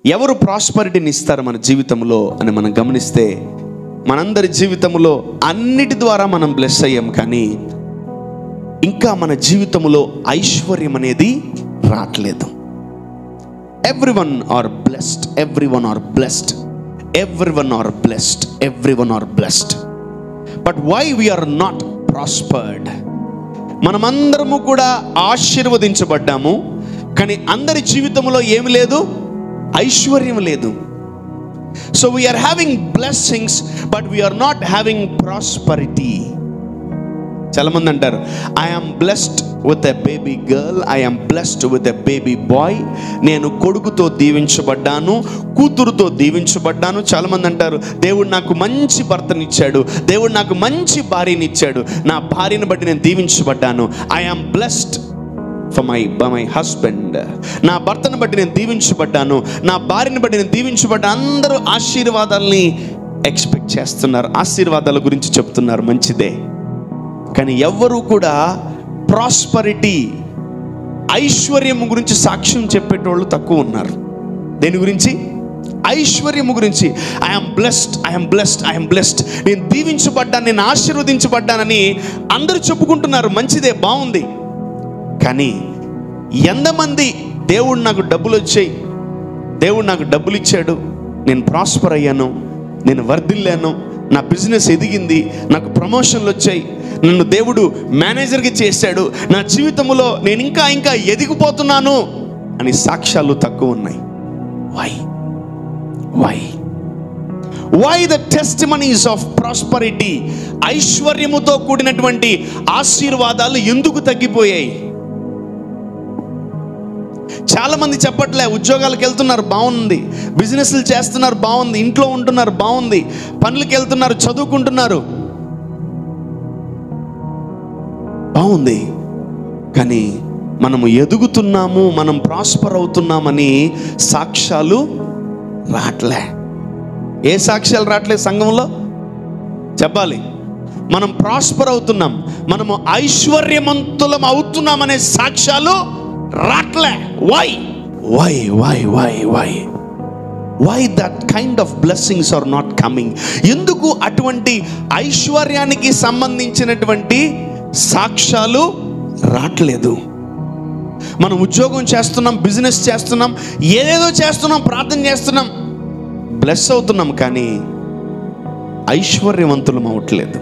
ఎవరు ప్రాస్పరిటీని ఇస్తారు మన జీవితంలో అని మనం గమనిస్తే, మనందరి జీవితంలో అన్నిటి ద్వారా మనం బ్లెస్ అయ్యాం, కానీ ఇంకా మన జీవితంలో ఐశ్వర్యం అనేది రావట్లేదు. Everyone are blessed, everyone are blessed, everyone are blessed, everyone are blessed. But why we are not prospered? మనమందరము కూడా ఆశీర్వదించబడ్డాము, కానీ అందరి జీవితంలో ఏమి లేదు, ఐశ్వర్యం లేదు. So we are having blessings but we are not having prosperity. చాలా మంది అంటారు, I'm blessed with a baby girl, I'm blessed with a baby boy. నేను కొడుకుతో దీవించబడ్డాను, కూతురుతో దీవించబడ్డాను. చాలా మంది అంటారు, దేవుడు నాకు మంచి భర్తనిచ్చాడు, దేవుడు నాకు మంచి భార్యనిచ్చాడు, నా భార్యను బట్టి నేను దీవించబడ్డాను. I'm blessed for my husband. నా భర్తను బట్టి నేను దీవించబడ్డాను, నా భార్యను బట్టి నేను దీవించబడ్డా. అందరూ ఆశీర్వాదాలని ఎక్స్పెక్ట్ చేస్తున్నారు, ఆశీర్వాదాల గురించి చెప్తున్నారు, మంచిదే. కానీ ఎవ్వరూ కూడా ప్రాస్పరిటీ, ఐశ్వర్యం గురించి సాక్ష్యం చెప్పేటోళ్ళు తక్కువ ఉన్నారు. దేని గురించి? ఐశ్వర్యము గురించి. I'm blessed, I'm blessed, I'm blessed, నేను దీవించబడ్డాను, నేను ఆశీర్వదించబడ్డానని అందరూ చెప్పుకుంటున్నారు, మంచిదే, బాగుంది. కానీ ఎంతమంది దేవుడు నాకు డబ్బులు వచ్చాయి, దేవుడు నాకు డబ్బులు ఇచ్చాడు, నేను ప్రాస్పర్ అయ్యాను, నేను వర్ధిల్లాను, నా బిజినెస్ ఎదిగింది, నాకు ప్రమోషన్లు వచ్చాయి, నన్ను దేవుడు మేనేజర్గా చేశాడు, నా జీవితంలో నేను ఇంకా ఇంకా ఎదిగిపోతున్నాను అని సాక్ష్యాలు తక్కువ ఉన్నాయి. Why why why the testimonies of prosperity? ఐశ్వర్యముతో కూడినటువంటి ఆశీర్వాదాలు ఎందుకు తగ్గిపోయాయి? చాలా మంది చెప్పట్లే, ఉద్యోగాలకు వెళ్తున్నారు, బాగుంది, బిజినెస్లు చేస్తున్నారు, బాగుంది, ఇంట్లో ఉంటున్నారు, బాగుంది, పనులకు వెళ్తున్నారు, చదువుకుంటున్నారు, బాగుంది. కానీ మనము ఎదుగుతున్నాము, మనం ప్రాస్పర్ అవుతున్నామని సాక్ష్యాలు రావట్లే. ఏ సాక్ష్యాలు రావట్లే సంఘంలో? చెప్పాలి. మనం ప్రాస్పర్ అవుతున్నాం, మనము ఐశ్వర్యవంతులం అవుతున్నామనే సాక్ష్యాలు రాట్లే. Why why why why why why that kind of blessings are not coming? ఎందుకు అటువంటి ఐశ్వర్యానికి సంబంధించినటువంటి సాక్ష్యాలు రావట్లేదు? మనం ఉద్యోగం చేస్తున్నాం, బిజినెస్ చేస్తున్నాం, ఏదేదో చేస్తున్నాం, ప్రార్థన చేస్తున్నాం, బ్లెస్ అవుతున్నాం, కానీ ఐశ్వర్యవంతులం అవ్వట్లేదు.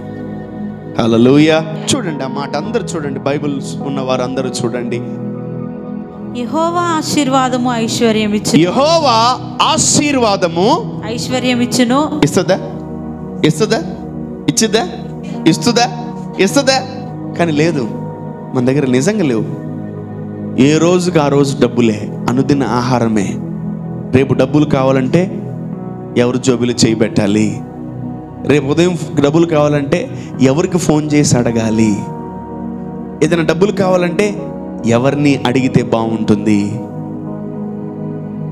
హల్లెలూయా. చూడండి ఆ మాట, అందరూ చూడండి, బైబిల్ ఉన్నవారు అందరూ చూడండి. యెహోవా ఆశీర్వాదము ఐశ్వర్యం ఇచ్చును. యెహోవా ఆశీర్వాదము ఐశ్వర్యం ఇచ్చును. ఇస్తుందా? ఇస్తుందా? ఇచ్చిద్దా? ఇస్తుందా? ఇస్తుందా? కానీ లేదు, మన దగ్గర నిజంగా లేవు. ఏ రోజుకి ఆ రోజు డబ్బులే, అనుదిన ఆహారమే. రేపు డబ్బులు కావాలంటే ఎవరు జోబులు చేయి పెట్టాలి, రేపు ఉదయం డబ్బులు కావాలంటే ఎవరికి ఫోన్ చేసి అడగాలి, ఏదైనా డబ్బులు కావాలంటే ఎవరిని అడిగితే బాగుంటుంది,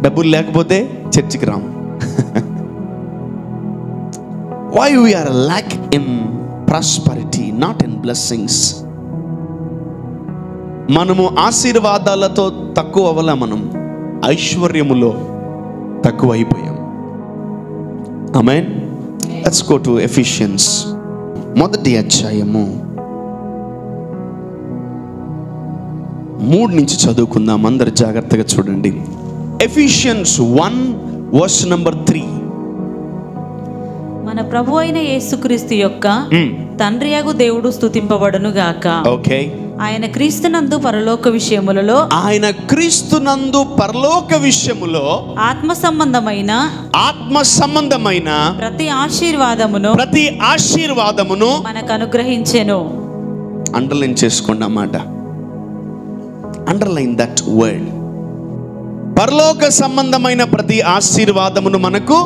డబ్బులు లేకపోతే చర్చికి రాము. Why we are lack in prosperity, not in blessings? మనము ఆశీర్వాదాలతో తక్కువ అవ్వలే, మనం ఐశ్వర్యములో తక్కువ అయిపోయాం. ఆమేన్. Let's go to Ephesians, మొదటి అధ్యాయము 3 నుంచి చదువుకుందాం. అందరు జాగ్రత్తగా చూడండి. Ephesians 1:3. మన ప్రభు అయిన యేసుక్రీస్తు యొక్క తండ్రియగు దేవుడు స్తుతింపబడును గాక. ఓకే. ఆయన క్రీస్తునందు పరలోక విషయములలో, ఆయన క్రీస్తునందు పరలోక విషయములో ఆత్మ సంబంధమైన ప్రతి ఆశీర్వాదమును మనకు అనుగ్రహించెను. అండర్లైన్ చేసుకోండి అన్నమాట. Underline that word. పరలోక సంబంధమైన ప్రతి ఆశీర్వాదమును మనకు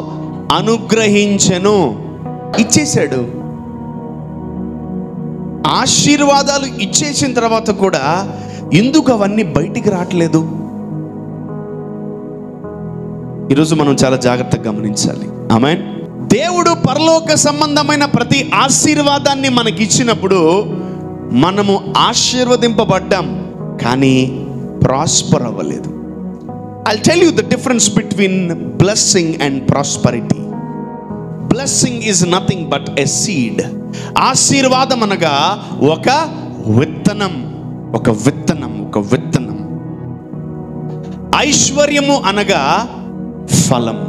అనుగ్రహించెను, ఇచ్చేశాడు. ఆశీర్వాదాలు ఇచ్చేసిన తర్వాత కూడా ఎందుకు అవన్నీ బయటికి రావట్లేదు? ఈరోజు మనం చాలా జాగ్రత్తగా గమనించాలి. ఆమేన్. దేవుడు పరలోక సంబంధమైన ప్రతి ఆశీర్వాదాన్ని మనకి ఇచ్చినప్పుడు మనము ఆశీర్వదింపబడ్డాం, కానీ ప్రాస్పర్ అవ్వలేదు. I'll tell you the difference between blessing and prosperity. Blessing is nothing but a seed. ఆశీర్వాదం అనగా ఒక విత్తనం. ఐశ్వర్యము అనగా ఫలం.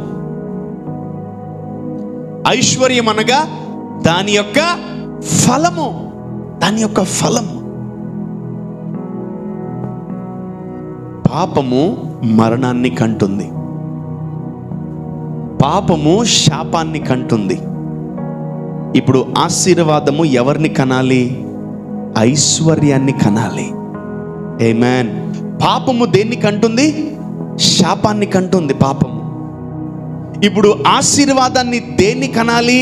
ఐశ్వర్యం అనగా దాని యొక్క ఫలము. పాపము మరణాన్ని కంటుంది. పాపము శాపాన్ని కంటుంది. ఇప్పుడు ఆశీర్వాదము ఎవరిని కనాలి? ఐశ్వర్యాన్ని కనాలి. ఆమేన్. పాపము దేన్ని కంటుంది? శాపాన్ని కంటుంది పాపము. ఇప్పుడు ఆశీర్వాదాన్ని దేన్ని కనాలి?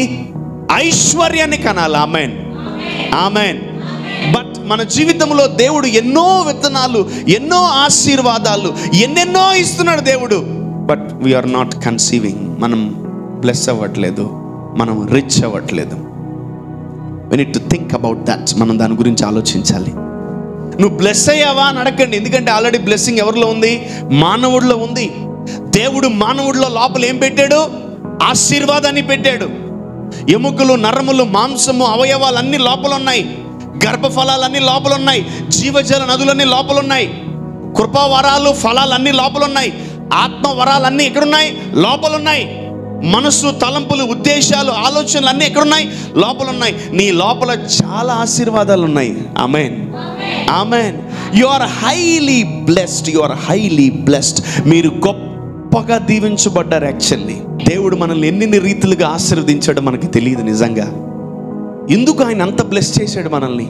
ఐశ్వర్యాన్ని కనాలి. ఆమేన్, ఆమేన్. బట్ మన జీవితంలో దేవుడు ఎన్నో విత్తనాలు, ఎన్నో ఆశీర్వాదాలు, ఎన్నెన్నో ఇస్తున్నాడు దేవుడు. But we are not conceiving. మనం బ్లెస్ అవ్వట్లేదు, మనం రిచ్ అవ్వట్లేదు. we need to think about that. మనం దాని గురించి ఆలోచించాలి. నువ్వు బ్లెస్ అయ్యావా అని అడగండి. ఎందుకంటే ఆల్రెడీ బ్లెస్సింగ్ ఎవరిలో ఉంది? మానవుడిలో ఉంది. దేవుడు మానవుడిలో లోపల ఏం పెట్టాడు? ఆశీర్వాదాన్ని పెట్టాడు. ఎముకలు, నరములు, మాంసము, అవయవాలన్నీ లోపల ఉన్నాయి. గర్భఫలాలన్నీ లోపల ఉన్నాయి. జీవజల నదులన్నీ లోపల ఉన్నాయి. కృపావరాలు, ఫలాలన్నీ లోపల ఉన్నాయి. ఆత్మ వరాలన్నీ ఎక్కడున్నాయి? లోపల ఉన్నాయి. మనసు, తలంపులు, ఉద్దేశాలు, ఆలోచనలు అన్నీ ఎక్కడున్నాయి? లోపల ఉన్నాయి. నీ లోపల చాలా ఆశీర్వాదాలు ఉన్నాయి. ఆమేన్, ఆమేన్. You are highly blessed. మీరు గొప్పగా దీవించబడ్డారు. యాక్చువల్లీ దేవుడు మనల్ని ఎన్ని రీతిలుగా ఆశీర్వదించాడో మనకి తెలియదు. నిజంగా ఎందుకు ఆయన అంత బ్లెస్ చేశాడు మనల్ని?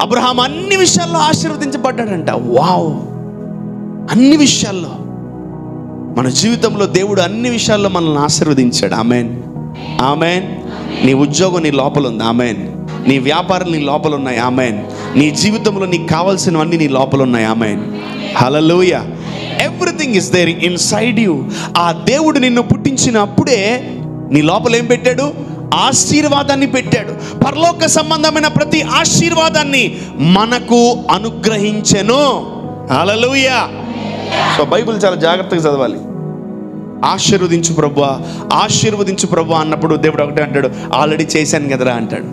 అబ్రహాం అన్ని విషయాల్లో ఆశీర్వదించబడ్డాడంట. వావ్! అన్ని విషయాల్లో మన జీవితంలో దేవుడు అన్ని విషయాల్లో మనల్ని ఆశీర్వదించాడు. ఆమేన్, ఆమేన్. నీ ఉద్యోగం నీ లోపల ఉంది. ఆమేన్. నీ వ్యాపారం నీ లోపల ఉన్నాయి. ఆమేన్. నీ జీవితంలో నీకు కావాల్సినవన్నీ నీ లోపల ఉన్నాయి. ఆమేన్, హల్లెలూయా. Everything is there inside you. ఆ దేవుడు నిన్ను పుట్టించినప్పుడే నీ లోపల ఏం పెట్టాడు? ఆశీర్వాదాన్ని పెట్టాడు. పరలోక సంబంధమైన ప్రతి ఆశీర్వాదాన్ని మనకు అనుగ్రహించెను. హల్లెలూయా. సో బైబిల్ చాలా జాగ్రత్తగా చదవాలి. ఆశీర్వదించు ప్రభువా, ఆశీర్వదించు ప్రభువా అన్నప్పుడు దేవుడు ఒకటే అంటాడు, ఆల్రెడీ చేశాను కదరా అంటాడు.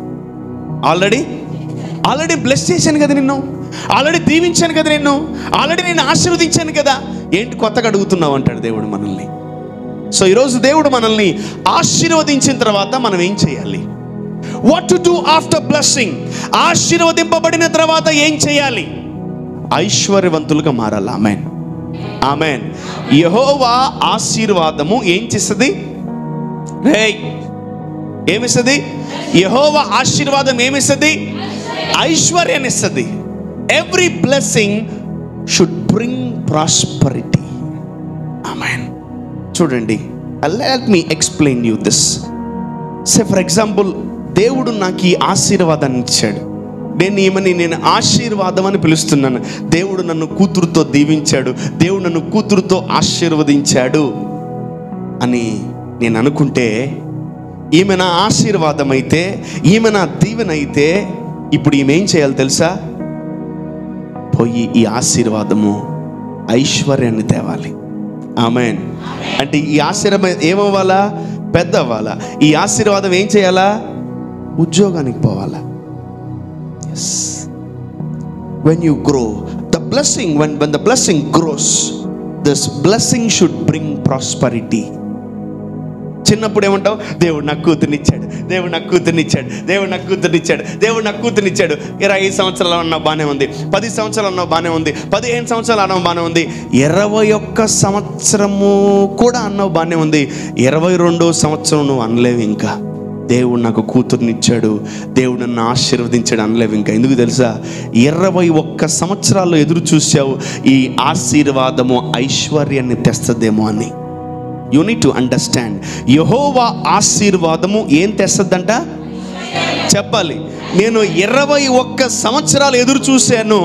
ఆల్రెడీ బ్లెస్ చేశాను కదా నిన్ను, ఆల్రెడీ దీవించాను కదా నిన్ను, ఆల్రెడీ నేను ఆశీర్వదించాను కదా, ఏంటి కొత్తగా అడుగుతున్నావు అంటాడు దేవుడు మనల్ని. సో ఈరోజు దేవుడు మనల్ని ఆశీర్వదించిన తర్వాత మనం ఏం చేయాలి? What to do after blessing? ఆశీర్వదింపబడిన తర్వాత ఏం చేయాలి? ఐశ్వర్యవంతులుగా మారాలి. ఆమేన్, ఆమేన్. యెహోవా ఆశీర్వాదము ఏం చేస్తుంది? ఏమిస్తుంది? యెహోవా ఆశీర్వాదం ఏమిస్తుంది? ఐశ్వర్యాన్ని ఇస్తుంది. Every blessing should bring prosperity. ఆమేన్. చూడండి, let me explain you this. Say for example, దేవుడు నాకు ఈ ఆశీర్వాదాన్ని ఇచ్చాడు. నేను ఆశీర్వాదం అని పిలుస్తున్నాను. దేవుడు నన్ను కూతురుతో దీవించాడు, దేవుడు నన్ను కూతురుతో ఆశీర్వదించాడు అని నేను అనుకుంటే, ఈమె నా ఆశీర్వాదం అయితే, ఈమె నా దీవెన అయితే, ఇప్పుడు ఈమె ఏం చేయాలి తెలుసా? పోయి ఈ ఆశీర్వాదము ఐశ్వర్యాన్ని తేవాలి. ఆమేన్. అంటే ఈ ఆశీర్వాదం ఏమవ్వాలా? పెద్ద అవ్వాలా. ఈ ఆశీర్వాదం ఏం చేయాలా? ఉద్యోగానికి పోవాలా. Yes. When you grow, the blessing, when the blessing grows, this blessing should bring prosperity. చిన్నప్పుడు ఏమంటావు? దేవుడు నాకు కూతుర్నిచ్చాడు, దేవుడు నాకు కూతుర్నిచ్చాడు, దేవుడు నాకు కూతుర్నిచ్చాడు, దేవుడు నాకు కూతుర్నిచ్చాడు. 25 సంవత్సరాలు అన్నావు బాగానే ఉంది, 10 సంవత్సరాలు అన్నావు బాగానే ఉంది, 15 సంవత్సరాలు అన్నావు బాగానే ఉంది, 21 సంవత్సరము కూడా అన్నావు బాగానే ఉంది, 22వ సంవత్సరం నువ్వు అనలేవు. ఇంకా దేవుడు నాకు కూతుర్నిచ్చాడు, దేవుడు నన్ను ఆశీర్వదించాడు అనలేవు ఇంకా. ఎందుకు తెలుసా? 21 సంవత్సరాలు ఎదురు చూసావు ఈ ఆశీర్వాదము ఐశ్వర్యాన్ని తెస్తదేమో అని. You need to understand. యెహోవా ఆశీర్వాదము ఏం తెస్తదంట? చెప్పాలి. నేను 21 సంవత్సరాలు ఎదురు చూశాను,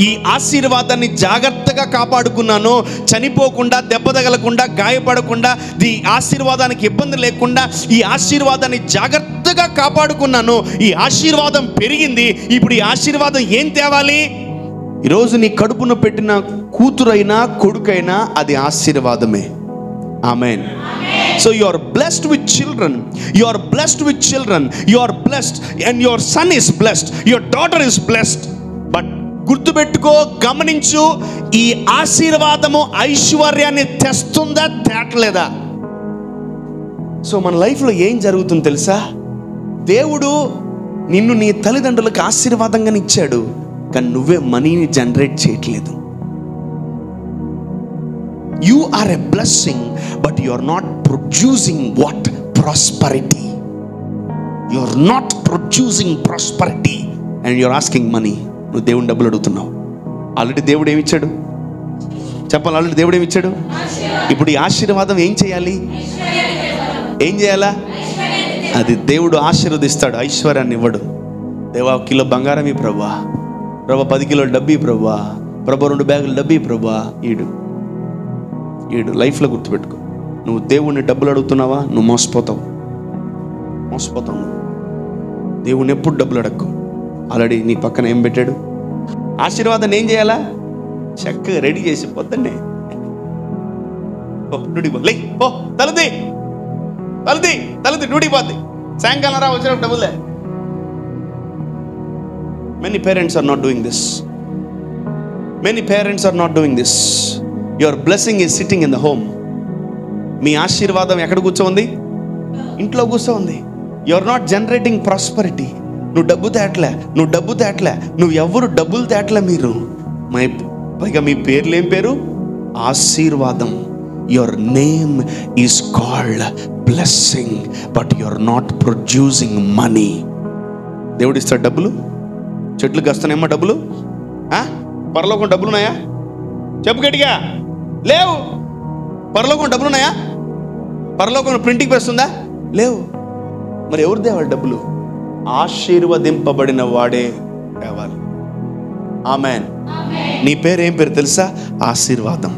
ఈ ఆశీర్వాదాన్ని జాగ్రత్తగా కాపాడుకున్నాను, చనిపోకుండా, దెబ్బ తగలకుండా, గాయపడకుండా, ఈ ఆశీర్వాదానికి ఇబ్బంది లేకుండా ఈ ఆశీర్వాదాన్ని జాగ్రత్తగా కాపాడుకున్నాను. ఈ ఆశీర్వాదం పెరిగింది. ఇప్పుడు ఈ ఆశీర్వాదం ఏం తేవాలి? ఈరోజు నీ కడుపున పెట్టిన కూతురైనా కొడుకైనా అది ఆశీర్వాదమే. ఆమేన్. So you are blessed with children, you are blessed with children, you are blessed, and your son is blessed, your daughter is blessed. But గుర్తుపెట్టుకో, గమనించు, ఈ ఆశీర్వాదము ఐశ్వర్యాన్ని తెస్తుందా తేట్లేదా? సో మన లైఫ్లో ఏం జరుగుతుంది తెలుసా? దేవుడు నిన్ను నీ తల్లిదండ్రులకు ఆశీర్వాదంగా ఇచ్చాడు, కానీ నువ్వే మనీని జనరేట్ చేయట్లేదు. You are a blessing, but you are not producing what? Prosperity. You are not producing prosperity, and you are asking money. నువ్వు దేవుని డబ్బులు అడుగుతున్నావు. ఆల్రెడీ దేవుడు ఏమి ఇచ్చాడు చెప్పాలి? ఆల్రెడీ దేవుడు ఏమి ఇచ్చాడు? ఇప్పుడు ఈ ఆశీర్వాదం ఏం చేయాలి? ఏం చేయాలా? అది దేవుడు ఆశీర్వదిస్తాడు, ఐశ్వర్యాన్ని ఇవ్వడు. దేవా, 1 కిలో బంగారం ఈ ప్రభా, 10 కిలోల డబ్బు ప్రభా, 2 బ్యాగులు డబ్బు ప్రభా. ఈడు లైఫ్లో గుర్తుపెట్టుకో, నువ్వు దేవుణ్ణి డబ్బులు అడుగుతున్నావా, నువ్వు మోసపోతావు. నువ్వు దేవుణ్ణి ఎప్పుడు డబ్బులు అడగకు. ఆల్రెడీ నీ పక్కన ఏం పెట్టాడు? ఆశీర్వాదాన్ని ఏం చేయాలా? చక్కగా రెడీ చేసి పొద్దున్నే తలది డ్యూటీ పోద్ది, సాయంకాలం రా వచ్చినప్పుడు డబ్బులే. Many parents are not doing this. Your blessing is sitting in the home. మీ ఆశీర్వాదం ఎక్కడ కూర్చోంది? ఇంట్లో కూర్చోంది. You are not generating prosperity. నువ్వు డబ్బు తేట్లే, నువ్వు ఎవరు డబ్బులు తేట్లే. మీరు పైగా మీ పేర్లు ఏం పేరు? ఆశీర్వాదం. Your name is called blessing, but you are not producing money. దేవుడు ఇస్తాడు డబ్బులు. చెట్లు కాస్తానేమో డబ్బులు. పరలోకం డబ్బులున్నాయా? చెప్పు గట్టిగా. లేవు. పరలోకం డబ్బులున్నాయా? పరలోకం ప్రింటింగ్ ప్రెస్ ఉందా? లేవు. మరి ఎవరు తేవాలి డబ్బులు? ఆశీర్వదింపబడిన వాడే తేవాలి. ఆమెన్. నీ పేరు ఏం పేరు తెలుసా? ఆశీర్వాదం.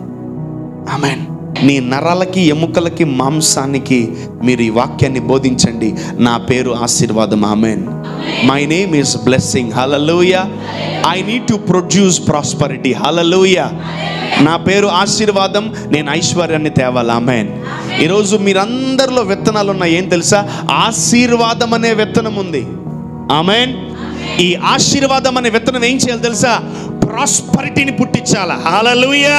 ఆమెన్. నీ నరాలకి, ఎముకలకి, మాంసానికి మీరు ఈ వాక్యాన్ని బోధించండి, నా పేరు ఆశీర్వాదం. ఆమెన్. My name is blessing. హల్లెలూయా. I need to produce prosperity. హల్లెలూయా. నా పేరు ఆశీర్వాదం, నేను ఐశ్వర్యాన్ని తేవాలి. ఆమెన్. ఈరోజు మీరందరిలో విత్తనాలు ఉన్నాయి. ఏం తెలుసా? ఆశీర్వాదం అనే విత్తనం ఉంది. ఆమెన్. ఈ ఆశీర్వాదం అనే విత్తనం ఏం చేయాలి తెలుసా? ప్రాస్పరిటీని పుట్టించాలా. హల్లెలూయా.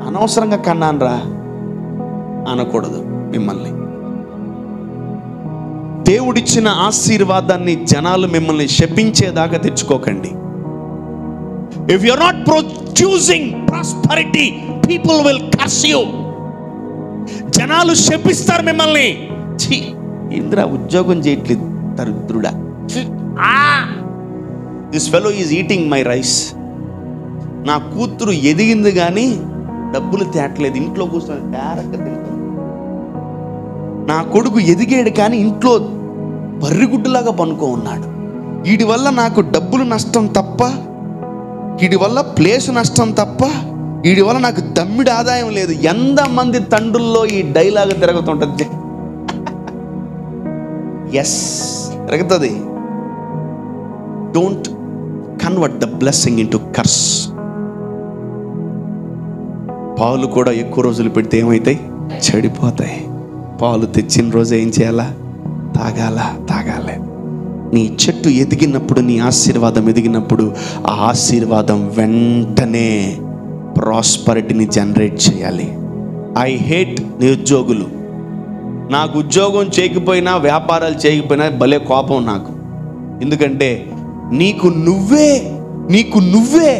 అనవసరంగా కన్నాన్రా అనకూడదు మిమ్మల్ని. దేవుడిచ్చిన ఆశీర్వాదాన్ని జనాలు మిమ్మల్ని శపించేదాకా తెచ్చుకోకండి. If you are not producing prosperity, people will curse you. జనాలు శపిస్తారు మిమ్మల్ని. ఇంద్ర ఉద్యోగం చేయట్లేదు దరిద్రుడా, this fellow is eating my rice. నా కూతురు ఎదిగింది కానీ డబ్బులు తేట్లేదు, ఇంట్లో కూర్చొని డైరెక్ట్గా తింటాను. నా కొడుకు ఎదిగాడు కానీ ఇంట్లో బర్రిగుడ్డులాగా పనుకో ఉన్నాడు. వీడి వల్ల నాకు డబ్బులు నష్టం తప్ప, వీడి వల్ల ప్లేస్ నష్టం తప్ప, వీడి వల్ల నాకు దమ్మిడి ఆదాయం లేదు. ఎంతమంది తండ్రుల్లో ఈ డైలాగ్ తిరుగుతుంటుంది? ఎస్, తిరుగుతుంది. Don't convert the blessing into curse. పాలు కూడా ఎక్కువ రోజులు పెడితే ఏమవుతాయి? చెడిపోతాయి. పాలు తెచ్చిన రోజు ఏం చేయాలా? తాగాలి. నీ చెట్టు ఎదిగినప్పుడు, నీ ఆశీర్వాదం ఎదిగినప్పుడు, ఆ ఆశీర్వాదం వెంటనే ప్రాస్పరిటీని జనరేట్ చేయాలి. ఐ హేట్ నిరుద్యోగులు. నాకు ఉద్యోగం చేయకపోయినా, వ్యాపారాలు చేయకపోయినా భలే కోపం నాకు. ఎందుకంటే నీకు నువ్వే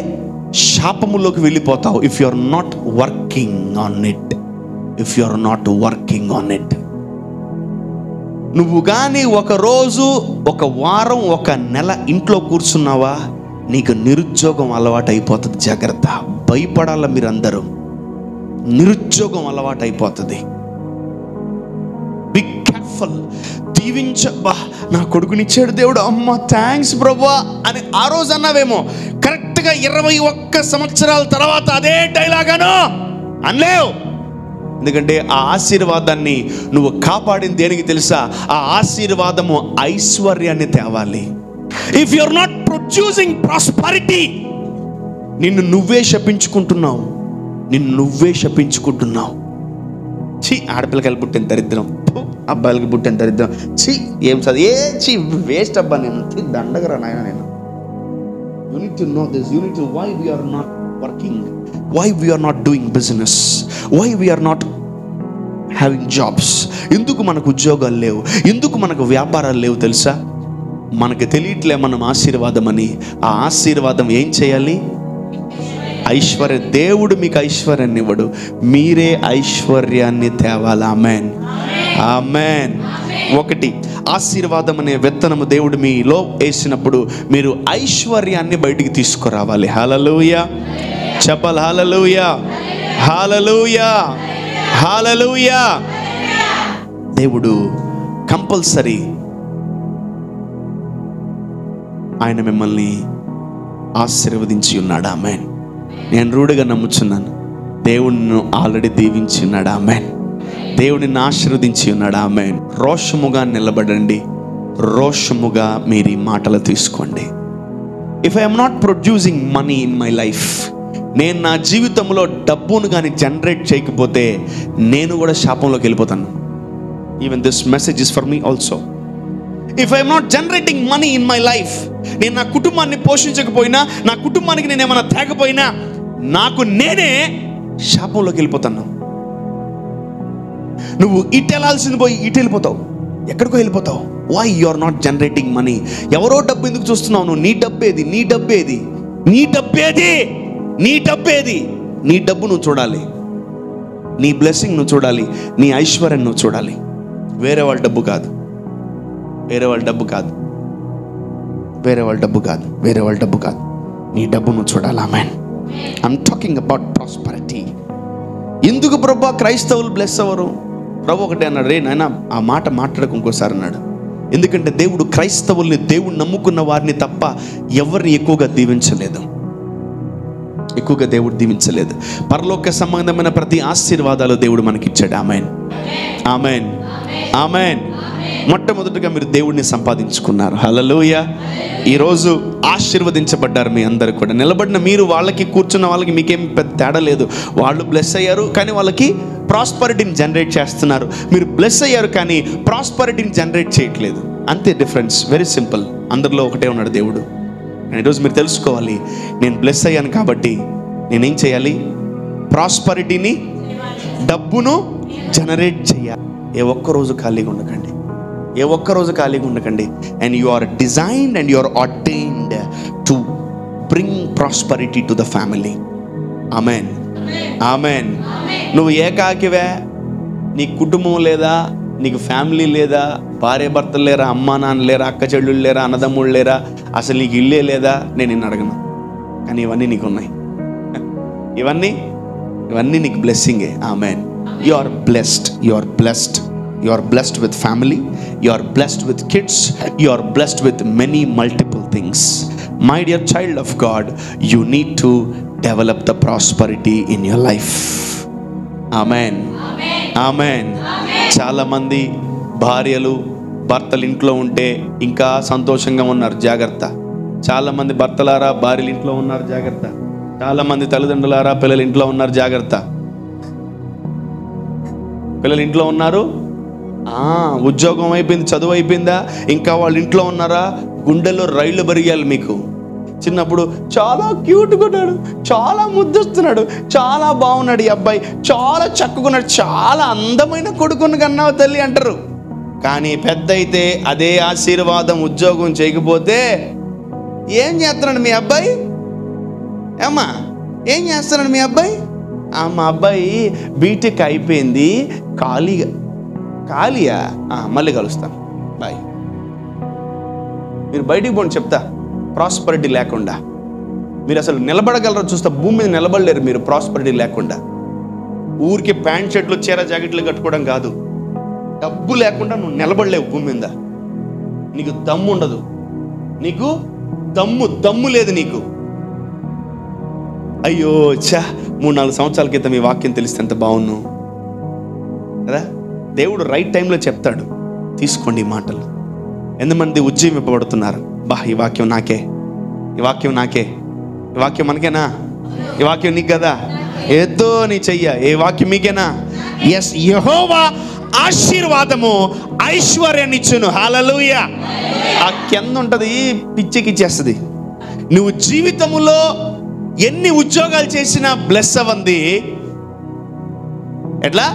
శాపములోకి వెళ్ళిపోతావు. If you are not working on it. నువ్వు కానీ ఒక రోజు, ఒక వారం, ఒక నెల ఇంట్లో కూర్చున్నావా, నీకు నిరుద్యోగం అలవాటు అయిపోతుంది. జాగ్రత్త, భయపడాల మీరందరూ. నిరుద్యోగం అలవాటు అయిపోతుంది. Be careful. దీవించబ్బా, నా కొడుకునిచ్చాడు దేవుడు, అమ్మ థ్యాంక్స్ ప్రభువా అని ఆ రోజు అన్నావేమో, కరెక్ట్గా 21 సంవత్సరాల తర్వాత అదే డైలాగాను అనలేవు. ఎందుకంటే ఆ ఆశీర్వాదాన్ని నువ్వు కాపాడింది దేనికి తెలుసా? ఆ ఆశీర్వాదము ఐశ్వర్యాన్ని తేవాలి. If you are not producing prosperity. నిన్ను నువ్వే శపించుకుంటున్నావు, నిన్ను నువ్వే శపించుకుంటున్నావు. ఆడపిల్లకాయలు పుట్టిన దరిద్రం, అబ్బాయిలకి పుట్టిన దరిద్రం. ఏం చదివి వేస్ట్ అబ్బా, నేను దండగరా నాయన. నేను you need to know this, you need to why we are not working, why we are not doing business, why we are not having jobs. ఎందుకు మనకు ఉద్యోగాలు లేవు, ఎందుకు మనకు వ్యాపారాలు లేవు తెలుసా? మనకు తెలియట్లే మనం ఆశీర్వాదం అని. ఆ ఆశీర్వాదం ఏం చేయాలి? ఐశ్వర్య. దేవుడు మీకు ఐశ్వర్యాన్ని ఇవ్వడు, మీరే ఐశ్వర్యాన్ని తేవాలి. ఆమేన్, ఆమేన్. ఒకటి, ఆశీర్వాదం అనే విత్తనము దేవుడు మీలో వేసినప్పుడు మీరు ఐశ్వర్యాన్ని బయటికి తీసుకురావాలి. హల్లెలూయా చెప్పాలి. హల్లెలూయా, హల్లెలూయా, హల్లెలూయా. దేవుడు కంపల్సరీ ఆయన మిమ్మల్ని ఆశీర్వదించి ఉన్నాడు. ఆమేన్. నేను రూఢిగా నమ్ముచున్నాను, దేవుడిని ఆల్రెడీ దీవించి ఉన్నాడు. ఆమేన్. దేవుడిని ఆశీర్వదించి ఉన్నాడు. ఆమేన్. రోషముగా నిలబడండి, రోషముగా మీరు ఈ మాటలు తీసుకోండి. If I'm not producing money in my life, నేను నా జీవితంలో డబ్బును కానీ జనరేట్ చేయకపోతే నేను కూడా శాపంలోకి వెళ్ళిపోతాను. Even this message is for me also. If I'm not generating money in my life, నేను నా కుటుంబాన్ని పోషించకపోయినా, నా కుటుంబానికి నేను ఏమైనా తేకపోయినా, నాకు నేనే శాపంలోకి వెళ్ళిపోతాను. నువ్వు ఇటు వెళ్ళాల్సింది పోయి ఇటు వెళ్ళిపోతావు, ఎక్కడికో వెళ్ళిపోతావు. Why you are not generating money? ఎవరో డబ్బు ఎందుకు చూస్తున్నావు? నువ్వు నీ డబ్బేది, నీ డబ్బేది, నీ డబ్బేది, నీ డబ్బేది. నీ డబ్బు నువ్వు చూడాలి, నీ బ్లెస్సింగ్ నువ్వు చూడాలి, నీ ఐశ్వర్యం నువ్వు చూడాలి. వేరే వాళ్ళ డబ్బు కాదు, వేరే వాళ్ళ డబ్బు కాదు, వేరే వాళ్ళ డబ్బు కాదు, వేరే వాళ్ళ డబ్బు కాదు. నీ డబ్బు నువ్వు చూడాలి. ఆమేన్. I'm talking about prosperity. ఎందుకు ప్రభు క్రైస్తవులు బ్లెస్ అవ్వరు? ప్రభు ఒకటే అన్నాడు, రే నాయన ఆ మాట మాట్లాడకు ఇంకోసారి అన్నాడు. ఎందుకంటే దేవుడు క్రైస్తవుల్ని, దేవుడు నమ్ముకున్న వారిని తప్ప ఎవరిని ఎక్కువగా దీవించలేదు, ఎక్కువగా దేవుడు దీవించలేదు. పరలోక సంబంధమైన ప్రతి ఆశీర్వాదాలు దేవుడు మనకిచ్చాడు. ఆమేన్, ఆమేన్, ఆమేన్. మొట్టమొదటిగా మీరు దేవుడిని సంపాదించుకున్నారు. హల్లెలూయా. ఈరోజు ఆశీర్వదించబడ్డారు మీ అందరు కూడా. నిలబడిన మీరు, వాళ్ళకి కూర్చున్న వాళ్ళకి మీకేం పెద్ద తేడా లేదు. వాళ్ళు బ్లెస్ అయ్యారు కానీ వాళ్ళకి ప్రాస్పరిటీని జనరేట్ చేస్తున్నారు. మీరు బ్లెస్ అయ్యారు కానీ ప్రాస్పరిటీని జనరేట్ చేయట్లేదు. అంతే డిఫరెన్స్. Very simple. అందరిలో ఒకటే ఉన్నాడు దేవుడు. ఈరోజు మీరు తెలుసుకోవాలి, నేను బ్లెస్ అయ్యాను కాబట్టి నేనేం చేయాలి? ప్రాస్పరిటీని, డబ్బును జనరేట్ చేయాలి. ఏ ఒక్కరోజు ఖాళీగా ఉండకండి, ఏ ఒక్కరోజు ఖాళీగా ఉండకండి. And you are designed and you are ordained to bring prosperity to the family. ఆమేన్, ఆమేన్. నువ్వు ఏకాకివే, నీ కుటుంబం లేదా, నీకు ఫ్యామిలీ లేదా, భార్య భర్తలు లేరా, అమ్మా నాన్న లేరా, అక్క చెల్లెళ్ళు లేరా, అన్నదమ్ముళ్ళు లేరా, అసలు నీకు ఇల్లే లేదా, నేను నిన్ను అడగను. కానీ ఇవన్నీ నీకు ఉన్నాయి, ఇవన్నీ నీకు బ్లెస్సింగే. ఆమేన్. You are blessed, you are blessed, you are blessed with family, you are blessed with kids, you are blessed with many multiple things. My dear child of God, you need to develop the prosperity in your life. ఆమేన్, ఆమేన్. చాలామంది భార్యలు భర్తలు ఇంట్లో ఉంటే ఇంకా సంతోషంగా ఉన్నారు, జాగ్రత్త. చాలామంది భర్తలారా భార్యలు ఇంట్లో ఉన్నారు, జాగ్రత్త. చాలామంది తల్లిదండ్రులారా పిల్లలు ఇంట్లో ఉన్నారు, జాగ్రత్త. పిల్లలు ఇంట్లో ఉన్నారు, ఉద్యోగం అయిపోయింది, చదువు అయిపోయిందా, ఇంకా వాళ్ళు ఇంట్లో ఉన్నారా, గుండెల్లో రైళ్లు బరిగాలి మీకు. చిన్నప్పుడు చాలా క్యూట్గా ఉన్నాడు, చాలా ముద్దొస్తున్నాడు, చాలా బాగున్నాడు ఈ అబ్బాయి, చాలా చక్కగున్నాడు, చాలా అందమైన కొడుకుని కన్నావు తల్లి అంటారు. కానీ పెద్ద అయితే అదే ఆశీర్వాదం ఉద్యోగం చేయకపోతే ఏం చేస్తున్నాడు మీ అబ్బాయి? ఏమ్మా ఏం చేస్తున్నాడు మీ అబ్బాయి? మా అబ్బాయి బీటెక్ అయిపోయింది, ఖాళీయా, మళ్ళీ కలుస్తాను, బాయ్. మీరు బయటికి పోండి చెప్తా. ప్రాస్పరిటీ లేకుండా మీరు అసలు నిలబడగలరో చూస్తా. భూమి మీద నిలబడలేరు మీరు ప్రాస్పరిటీ లేకుండా. ఊరికి ప్యాంట్ షర్ట్లు చీర జాకెట్లు కట్టుకోవడం కాదు, డబ్బు లేకుండా నువ్వు నిలబడలేవు భూమి మీద. నీకు దమ్ము ఉండదు, నీకు దమ్ము లేదు నీకు. అయ్యో చా, 3-4 సంవత్సరాల క్రితం ఈ వాక్యం తెలిస్తే ఎంత బాగున్ను కదా. దేవుడు రైట్ టైంలో చెప్తాడు, తీసుకోండి ఈ మాటలు. ఎంతమంది ఉజ్జీవింపబడుతున్నారు, బా ఈ వాక్యం నాకే, ఈ వాక్యం నాకే, ఈ వాక్యం మనకేనా? ఈ వాక్యం నీకు కదా? ఏదో నీ చెయ్య, ఏ వాక్యం మీకేనా? ఎస్, యెహోవా ఆశీర్వాదము ఐశ్వర్యాన్నిచ్చును. హల్లెలూయా. ఆ కింద ఉంటుంది, పిచ్చెకిచ్చేస్తుంది. నువ్వు జీవితంలో ఎన్ని ఉద్యోగాలు చేసినా బ్లెస్ అవ్వంది. ఎట్లా?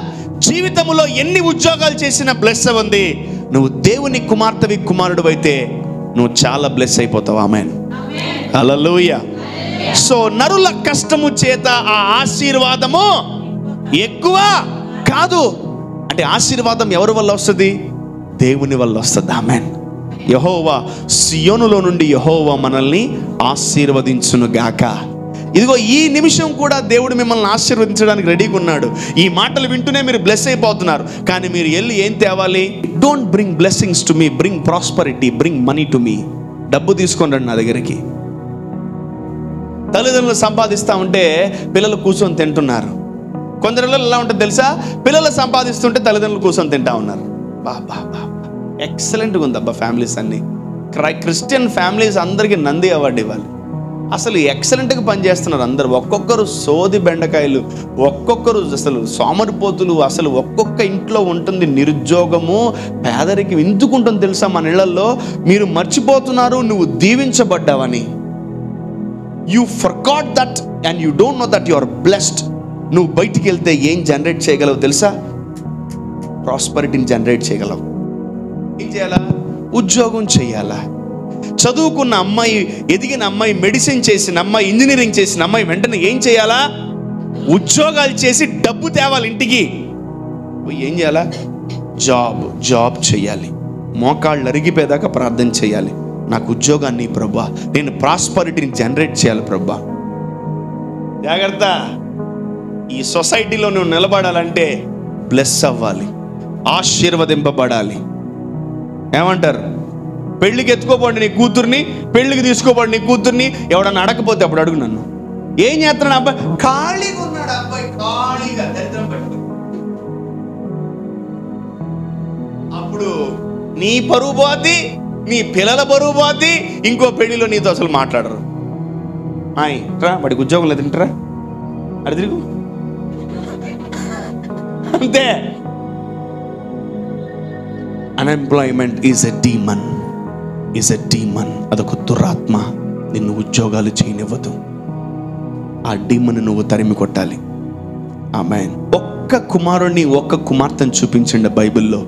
జీవితంలో ఎన్ని ఉద్యోగాలు చేసినా బ్లెస్ అవ్వంది. నువ్వు దేవుని కుమార్తెవి, కుమారుడు అయితే నువ్వు చాలా బ్లెస్ అయిపోతావు. ఆమేన్, హల్లెలూయా. సో నరుల కష్టము చేత ఆ ఆశీర్వాదము ఎక్కువ కాదు. అంటే ఆశీర్వాదం ఎవరి వల్ల వస్తుంది? దేవుని వల్ల వస్తుంది. ఆమేన్. యెహోవా సియోనులో నుండి యెహోవా మనల్ని ఆశీర్వదించును గాక. ఇదిగో ఈ నిమిషం కూడా దేవుడు మిమ్మల్ని ఆశీర్వదించడానికి రెడీగా ఉన్నాడు. ఈ మాటలు వింటూనే మీరు బ్లెస్ అయిపోతున్నారు. కానీ మీరు వెళ్ళి ఏం తేవాలి? Don't bring blessings to me, bring prosperity, bring money to me. డబ్బు తీసుకొని రండి నా దగ్గరికి. తల్లిదండ్రులు సంపాదిస్తూ ఉంటే పిల్లలు కూర్చొని తింటున్నారు. కొందరిలో ఎలా ఉంటుంది తెలుసా? పిల్లలు సంపాదిస్తుంటే తల్లిదండ్రులు కూర్చొని తింటా ఉన్నారు. బా ఎక్సలెంట్గా ఉంది అబ్బా. ఫ్యామిలీస్ అన్నీ, క్రిస్టియన్ ఫ్యామిలీస్ అందరికీ నంది అవార్డు ఇవ్వాలి. అసలు ఎక్సలెంట్గా పనిచేస్తున్నారు అందరు. ఒక్కొక్కరు సోది బెండకాయలు, ఒక్కొక్కరు అసలు సోమరిపోతులు. అసలు ఒక్కొక్క ఇంట్లో ఉంటుంది నిరుద్యోగము, పేదరికం. ఎందుకుంటుంది తెలుసా? మన ఇళ్లలో మీరు మర్చిపోతున్నారు నువ్వు దీవించబడ్డావని. You forgot that and you don't know that you are blessed. నువ్వు బయటికి వెళ్తే ఏం జనరేట్ చేయగలవు తెలుసా? ప్రాస్పరిటీని జనరేట్ చేయగలవు. ఏం చేయాలా? ఉద్యోగం చేయాలా? చదువుకున్న అమ్మాయి, ఎదిగిన అమ్మాయి, మెడిసిన్ చేసిన అమ్మాయి, ఇంజనీరింగ్ చేసిన అమ్మాయి వెంటనే ఏం చేయాలా? ఉద్యోగాలు చేసి డబ్బు తేవాలి ఇంటికి. ఏం చేయాలా? జాబ్ చేయాలి. మోకాళ్ళు అరిగిపోయేదాకా ప్రార్థన చేయాలి. నాకు ఉద్యోగాన్ని ప్రభా, నేను ప్రాస్పరిటీని జనరేట్ చేయాలి ప్రభా. జాగ్రత్త. ఈ సొసైటీలో నువ్వు నిలబడాలంటే బ్లెస్ అవ్వాలి, ఆశీర్వదింపబడాలి. ఏమంటారు? పెళ్ళికి ఎత్తుకోబడి నీ కూతుర్ని, పెళ్ళికి తీసుకోబడి నీ కూతుర్ని. ఎవడన్నా అడగపోతే అప్పుడు అడుగు నన్ను, ఏం చేస్తున్నాడు అబ్బాయి? ఖాళీగా ఉన్నాడు అబ్బాయి, ఖాళీగా దరిద్రం పెట్టుకో. అప్పుడు నీ పరువు పోతి, నీ పిల్లల బరువు పోతి. ఇంకో పెళ్లిలో నీతో అసలు మాట్లాడరు. రా వాడికి ఉద్యోగం లేదు తింటరా, అడి తిరుగు, అంతే. Unemployment is a demon. అదొక దురాత్మ. నిన్ను ఉద్యోగాలు చేయనివ్వదు. ఆ డీమన్ నువ్వు తరిమి కొట్టాలి. ఆమేన్. ఒక్క కుమారుణ్ణి, ఒక్క కుమార్తెను చూపించండి బైబిల్లో.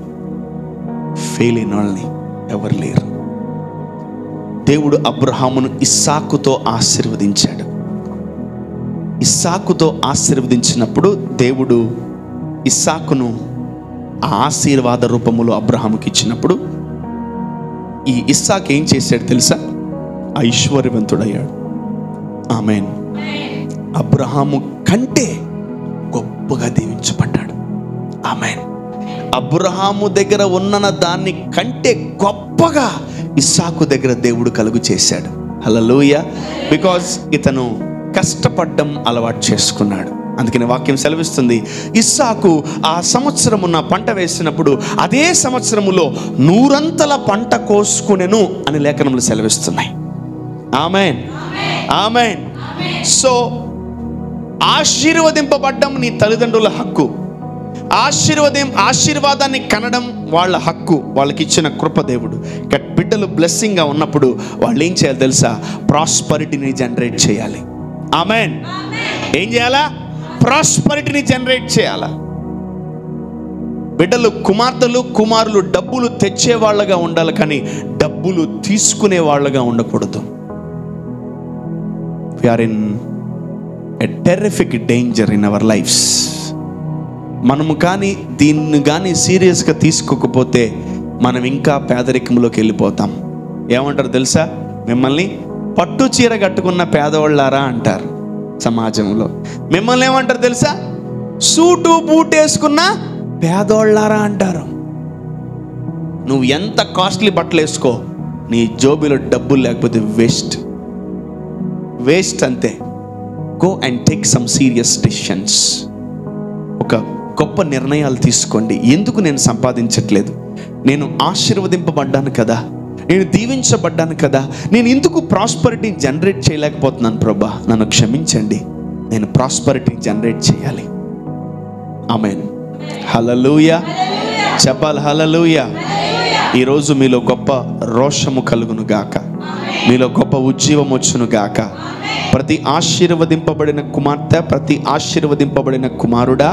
ఫెయిల్ అయిన వాళ్ళని ఎవరు లేరు. దేవుడు అబ్రహామును ఇస్సాకుతో ఆశీర్వదించాడు. ఇస్సాకుతో ఆశీర్వదించినప్పుడు దేవుడు ఇస్సాకును ఆ ఆశీర్వాద రూపములో అబ్రహాముకి ఇచ్చినప్పుడు ఈ ఇస్సాకు ఏం చేశాడు తెలుసా? ఐశ్వర్యవంతుడయ్యాడు. ఆమేన్. అబ్రహాము కంటే గొప్పగా దీవించబడ్డాడు. ఆమేన్. అబ్రహాము దగ్గర ఉన్న దాన్ని కంటే గొప్పగా ఇస్సాకు దగ్గర దేవుడు కలుగు చేశాడు. హల్లెలూయా. బికాజ్ ఇతను కష్టపడ్డం అలవాటు చేసుకున్నాడు. అందుకని వాక్యం సెలవిస్తుంది, ఇస్సాకు ఆ సంవత్సరమున్న పంట వేసినప్పుడు అదే సంవత్సరములో 100 పంట కోసుకునెను అని లేఖనములు సెలవిస్తున్నాయి. ఆమేన్, ఆమేన్. సో ఆశీర్వదింపబడ్డం నీ తల్లిదండ్రుల హక్కు. ఆశీర్వాదాన్ని కనడం వాళ్ళ హక్కు. వాళ్ళకి ఇచ్చిన కృప దేవుడు. బిడ్డలు బ్లెస్సింగ్గా ఉన్నప్పుడు వాళ్ళు ఏం చేయాలి తెలుసా? ప్రాస్పరిటీని జనరేట్ చేయాలి. ఆమేన్. ఏం చేయాలా? ప్రాస్పరిటీని జనరేట్ చేయాలా. బిడ్డలు, కుమార్తెలు, కుమారులు డబ్బులు తెచ్చే వాళ్ళగా ఉండాలి, కానీ డబ్బులు తీసుకునే వాళ్ళగా ఉండకూడదు. We are in a terrific danger in our lives. మనము కానీ దీన్ని కానీ సీరియస్గా తీసుకోకపోతే మనం ఇంకా పేదరికంలోకి వెళ్ళిపోతాం. ఏమంటారు తెలుసా? మిమ్మల్ని పట్టు చీర కట్టుకున్న పేదవాళ్ళారా అంటారు సమాజంలో. మిమ్మల్ని ఏమంటారు తెలుసా? సూటు బూట్ వేసుకున్న పేదోళ్ళారా అంటారు. నువ్వు ఎంత కాస్ట్లీ బట్టలు వేసుకో, నీ జోబీలో డబ్బులు లేకపోతే వేస్ట్ అంతే. Go and take some serious decisions. ఒక గొప్ప నిర్ణయాలు తీసుకోండి. ఎందుకు నేను సంపాదించట్లేదు? నేను ఆశీర్వదింపబడ్డాను కదా, నేను దీవించబడ్డాను కదా, నేను ఎందుకు ప్రాస్పరిటీ జనరేట్ చేయలేకపోతున్నాను ప్రభా, నన్ను క్షమించండి, నేను ప్రాస్పరిటీ జనరేట్ చేయాలి. ఆమేన్. హల్లెలూయా చెప్పాలి. హల్లెలూయా. ఈరోజు మీలో గొప్ప రోషము కలుగును గాక, మీలో గొప్ప ఉజ్జీవం వచ్చును గాక. ప్రతి ఆశీర్వదింపబడిన కుమార్తె, ప్రతి ఆశీర్వదింపబడిన కుమారుడా,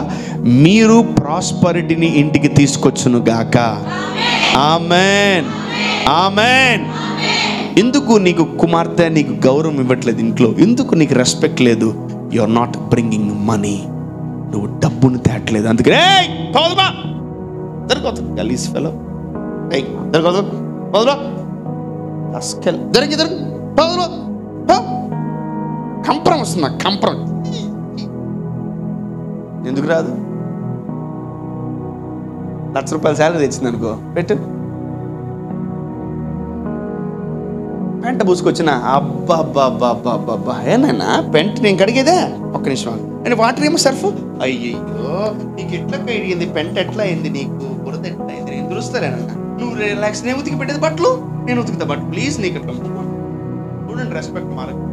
మీరు ప్రాస్పరిటీని ఇంటికి తీసుకొచ్చును గాక. ఆమేన్, ఆమేన్. ఎందుకు నీకు కుమార్తె నీకు గౌరవం ఇవ్వట్లేదు ఇంట్లో? ఎందుకు నీకు రెస్పెక్ట్ లేదు? You are not bringing money. నువ్వు డబ్బును తేట్లేదు. అందుకే గలీజ్ ఫెలో కంపరం వస్తుంది నాకు, కంపరం. ఎందుకు రాదు? ₹1,00,000 శాలరీ తెచ్చింది అనుకో, పెట్టు. పెంట పూసుకొచ్చిన అబ్బా ఏనైనా పెంట నేను కడిగేదే. ఒక్క నిమిషం అంటే వాటర్ ఏమో సర్ఫ్. అయ్యయ్యో నీకు ఎట్లా కడిగింది పెంట, ఎట్లా అయింది నీకు, బురద ఎట్లా అయింది, నేను దురుస్తానేనన్నా. నువ్వు రిలాక్స్, నేను ఉతికి పెట్టేది బట్టలు, నేను ఉతుకుతా బట్టలు. ప్లీజ్ నీకు అట్లా చూడండి, రెస్పెక్ట్ మారకు.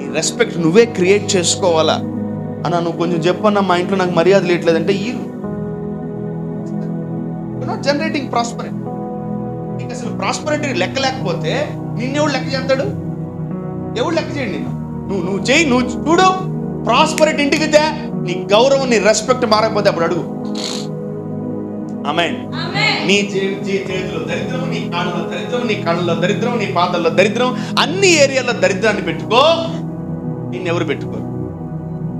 ఈ రెస్పెక్ట్ నువ్వే క్రియేట్ చేసుకోవాలా. అన్న నువ్వు కొంచెం చెప్పన్నా, మా ఇంట్లో నాకు మర్యాద లేట్లేదంటే నాట్ జనరేటింగ్ ప్రాస్పరిటీ. నీకు అసలు ప్రాస్పరిటీ లెక్క లేకపోతే నిన్నెవడు లెక్క చేస్తాడు? ఎవడు లెక్క చేయండి నిన్ను? నువ్వు చేయి, నువ్వు చూడు. ప్రాస్పరిటీ ఇంటికి తే, నీ గౌరవం నీ రెస్పెక్ట్ మారకపోతే అప్పుడు అడుగు. ఆమేన్. నీ చేతిలో దరిద్రం, నీ కాళ్ళలో దరిద్రం, నీ కళ్ళలో దరిద్రం, నీ పాదల్లో దరిద్రం, అన్ని ఏరియాలో దరిద్రాన్ని పెట్టుకో, నిన్నెవరు పెట్టుకోరు.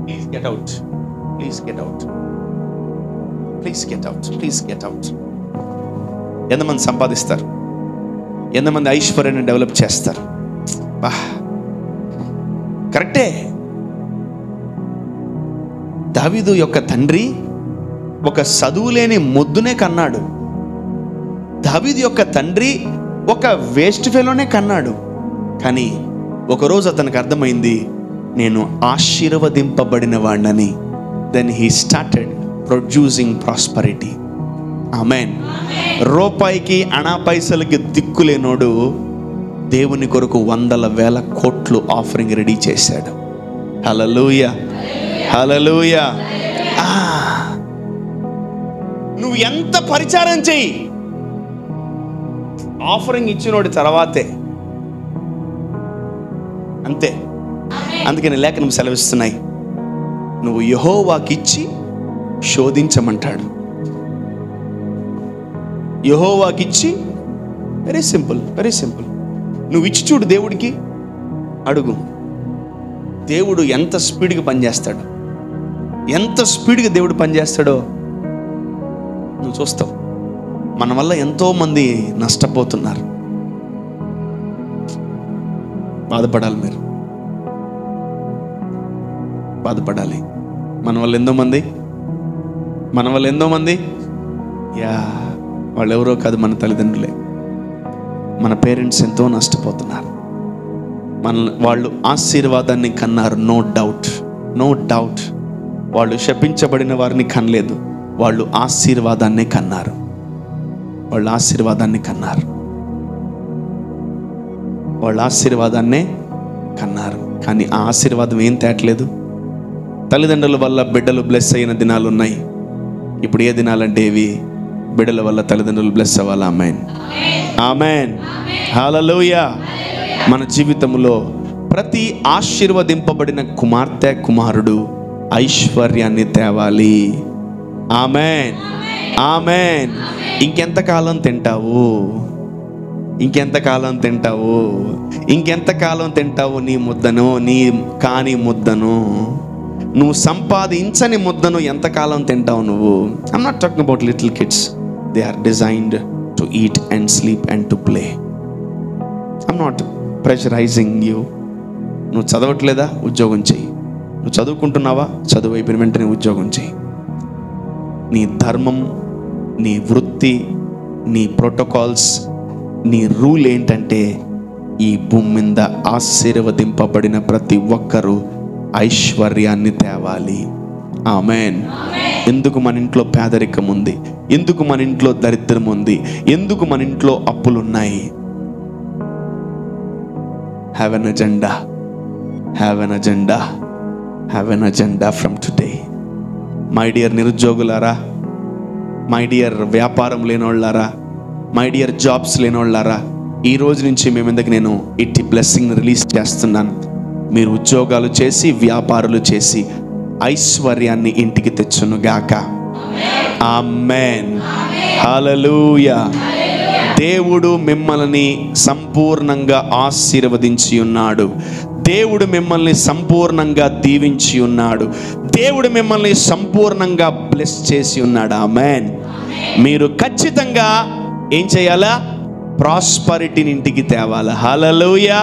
Please get out, please get out, please get out, please get out. ఎంతమంది సంపాదిస్తారు? ఎంతమంది ఐశ్వర్యాన్ని డెవలప్ చేస్తారు? బా కరెక్టే. దావీదు యొక్క తండ్రి ఒక చదువులేని మొద్దునే కన్నాడు. దావీదు యొక్క తండ్రి ఒక వేస్ట్ ఫెలోనే కన్నాడు. కానీ ఒకరోజు అతనికి అర్థమైంది, నేను ఆశీర్వదింపబడిన వాడినని. Then he started producing prosperity. ఆమేన్. రూపాయికి అణా పైసలకి దిక్కులేనోడు దేవుని కొరకు 100,000 కోట్లు ఆఫరింగ్ రెడీ చేశాడు. హల్లెలూయా, హల్లెలూయా. నువ్వు ఎంత పరిచారం చెయ్యి, ఆఫరింగ్ ఇచ్చినోడి తర్వాతే, అంతే. అందుకని లేఖనం సెలవిస్తున్నాయి, నువ్వు యెహోవాకిచ్చి శోధించమంటాడు. యెహోవాకిచ్చి, వెరీ సింపుల్, వెరీ సింపుల్. నువ్వు ఇచ్చి చూడు, దేవుడికి అడుగు. దేవుడు ఎంత స్పీడ్గా పనిచేస్తాడు, ఎంత స్పీడ్గా దేవుడు పనిచేస్తాడో నువ్వు చూస్తావు. మన వల్ల ఎంతోమంది నష్టపోతున్నారు. బాధపడాలి, మీరు బాధపడాలి. మన వల్ల ఎంతో మంది యా వాళ్ళు ఎవరో కాదు, మన తల్లిదండ్రులే, మన పేరెంట్స్ ఎంతో నష్టపోతున్నారు. వాళ్ళు ఆశీర్వాదాన్ని కన్నారు. No doubt, no doubt. వాళ్ళు శపించబడిన వారిని కనలేదు, వాళ్ళు ఆశీర్వాదాన్నే కన్నారు. వాళ్ళు ఆశీర్వాదాన్ని కన్నారు, వాళ్ళు ఆశీర్వాదాన్నే కన్నారు. కానీ ఆ ఆశీర్వాదం ఏం తేట్లేదు. తల్లిదండ్రుల వల్ల బిడ్డలు బ్లెస్ అయిన దినాలు ఉన్నాయి. ఇప్పుడు ఏ దినాలంటే ఇవి? బిడ్డల వల్ల తల్లిదండ్రులు బ్లెస్ అవ్వాలి. ఆమేన్, ఆమేన్, హల్లెలూయా. మన జీవితంలో ప్రతి ఆశీర్వదింపబడిన కుమార్తె కుమారుడు ఐశ్వర్యాన్ని తేవాలి. ఆమేన్, ఆమేన్. ఇంకెంతకాలం తింటావు? ఇంకెంతకాలం తింటావు? ఇంకెంతకాలం తింటావు నీ ముద్దను, నీ కాని ముద్దను, నువ్వు సంపాదించని ముద్దను ఎంతకాలం తింటావు నువ్వు? I'm not talking about little kids. They are designed to eat and sleep and to play. I'm not pressurising you. నువ్వు చదవట్లేదా? ఉద్యోగం చెయ్యి. నువ్వు చదువుకుంటున్నావా? చదువు అయిపోయిన వెంటనే ఉద్యోగం చెయ్యి. నీ ధర్మం, నీ వృత్తి, నీ ప్రోటోకాల్స్, నీ రూల్ ఏంటంటే ఈ భూమి మీద ఆశీర్వదింపబడిన ప్రతి ఒక్కరూ ఐశ్వర్యాన్ని తేవాలి. ఆమేన్. ఎందుకు మన ఇంట్లో పేదరికం ఉంది? ఎందుకు మన ఇంట్లో దరిద్రం ఉంది? ఎందుకు మన ఇంట్లో అప్పులు ఉన్నాయి? Have an agenda, have an agenda, have an agenda from today. My dear నిరుద్యోగులారా, మై డియర్ వ్యాపారం లేనోళ్ళారా, మై డియర్ జాబ్స్ లేనోళ్ళారా, ఈ రోజు నుంచి మీ మీదకి నేను ఇట్టి బ్లెస్సింగ్ని రిలీజ్ చేస్తున్నాను. మీరు ఉద్యోగాలు చేసి, వ్యాపారాలు చేసి ఐశ్వర్యాన్ని ఇంటికి తెచ్చును గాక. ఆమేన్. హల్లెలూయా. దేవుడు మిమ్మల్ని సంపూర్ణంగా ఆశీర్వదించి ఉన్నాడు. దేవుడు మిమ్మల్ని సంపూర్ణంగా దీవించి ఉన్నాడు. దేవుడు మిమ్మల్ని సంపూర్ణంగా బ్లెస్ చేసి ఉన్నాడు. ఆమేన్. మీరు ఖచ్చితంగా ఏం చేయాలా? ప్రాస్పరిటీని ఇంటికి తేవాలా. హల్లెలూయా.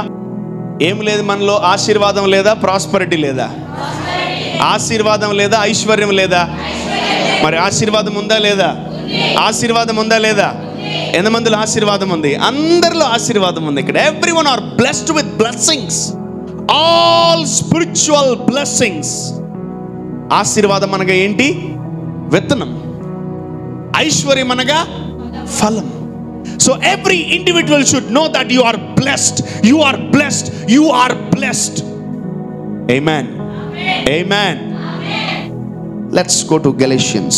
ఏం లేదు మనలో? ఆశీర్వాదం లేదా? ప్రాస్పరిటీ లేదా? ఆశీర్వాదం లేదా? ఐశ్వర్యం లేదా? మరి ఆశీర్వాదం ఉందా లేదా? ఆశీర్వాదం ఉందా లేదా? ఎంతమందిలో ఆశీర్వాదం ఉంది? అందరిలో ఆశీర్వాదం ఉంది. ఇక్కడ everyone are blessed with blessings, all spiritual blessings. ఆశీర్వాదం అనగా ఏంటి? విత్తనం. ఐశ్వర్యం అనగా ఫలం. So every individual should know that you are blessed, you are blessed, you are blessed. Amen. Amen. Let's go to Galatians.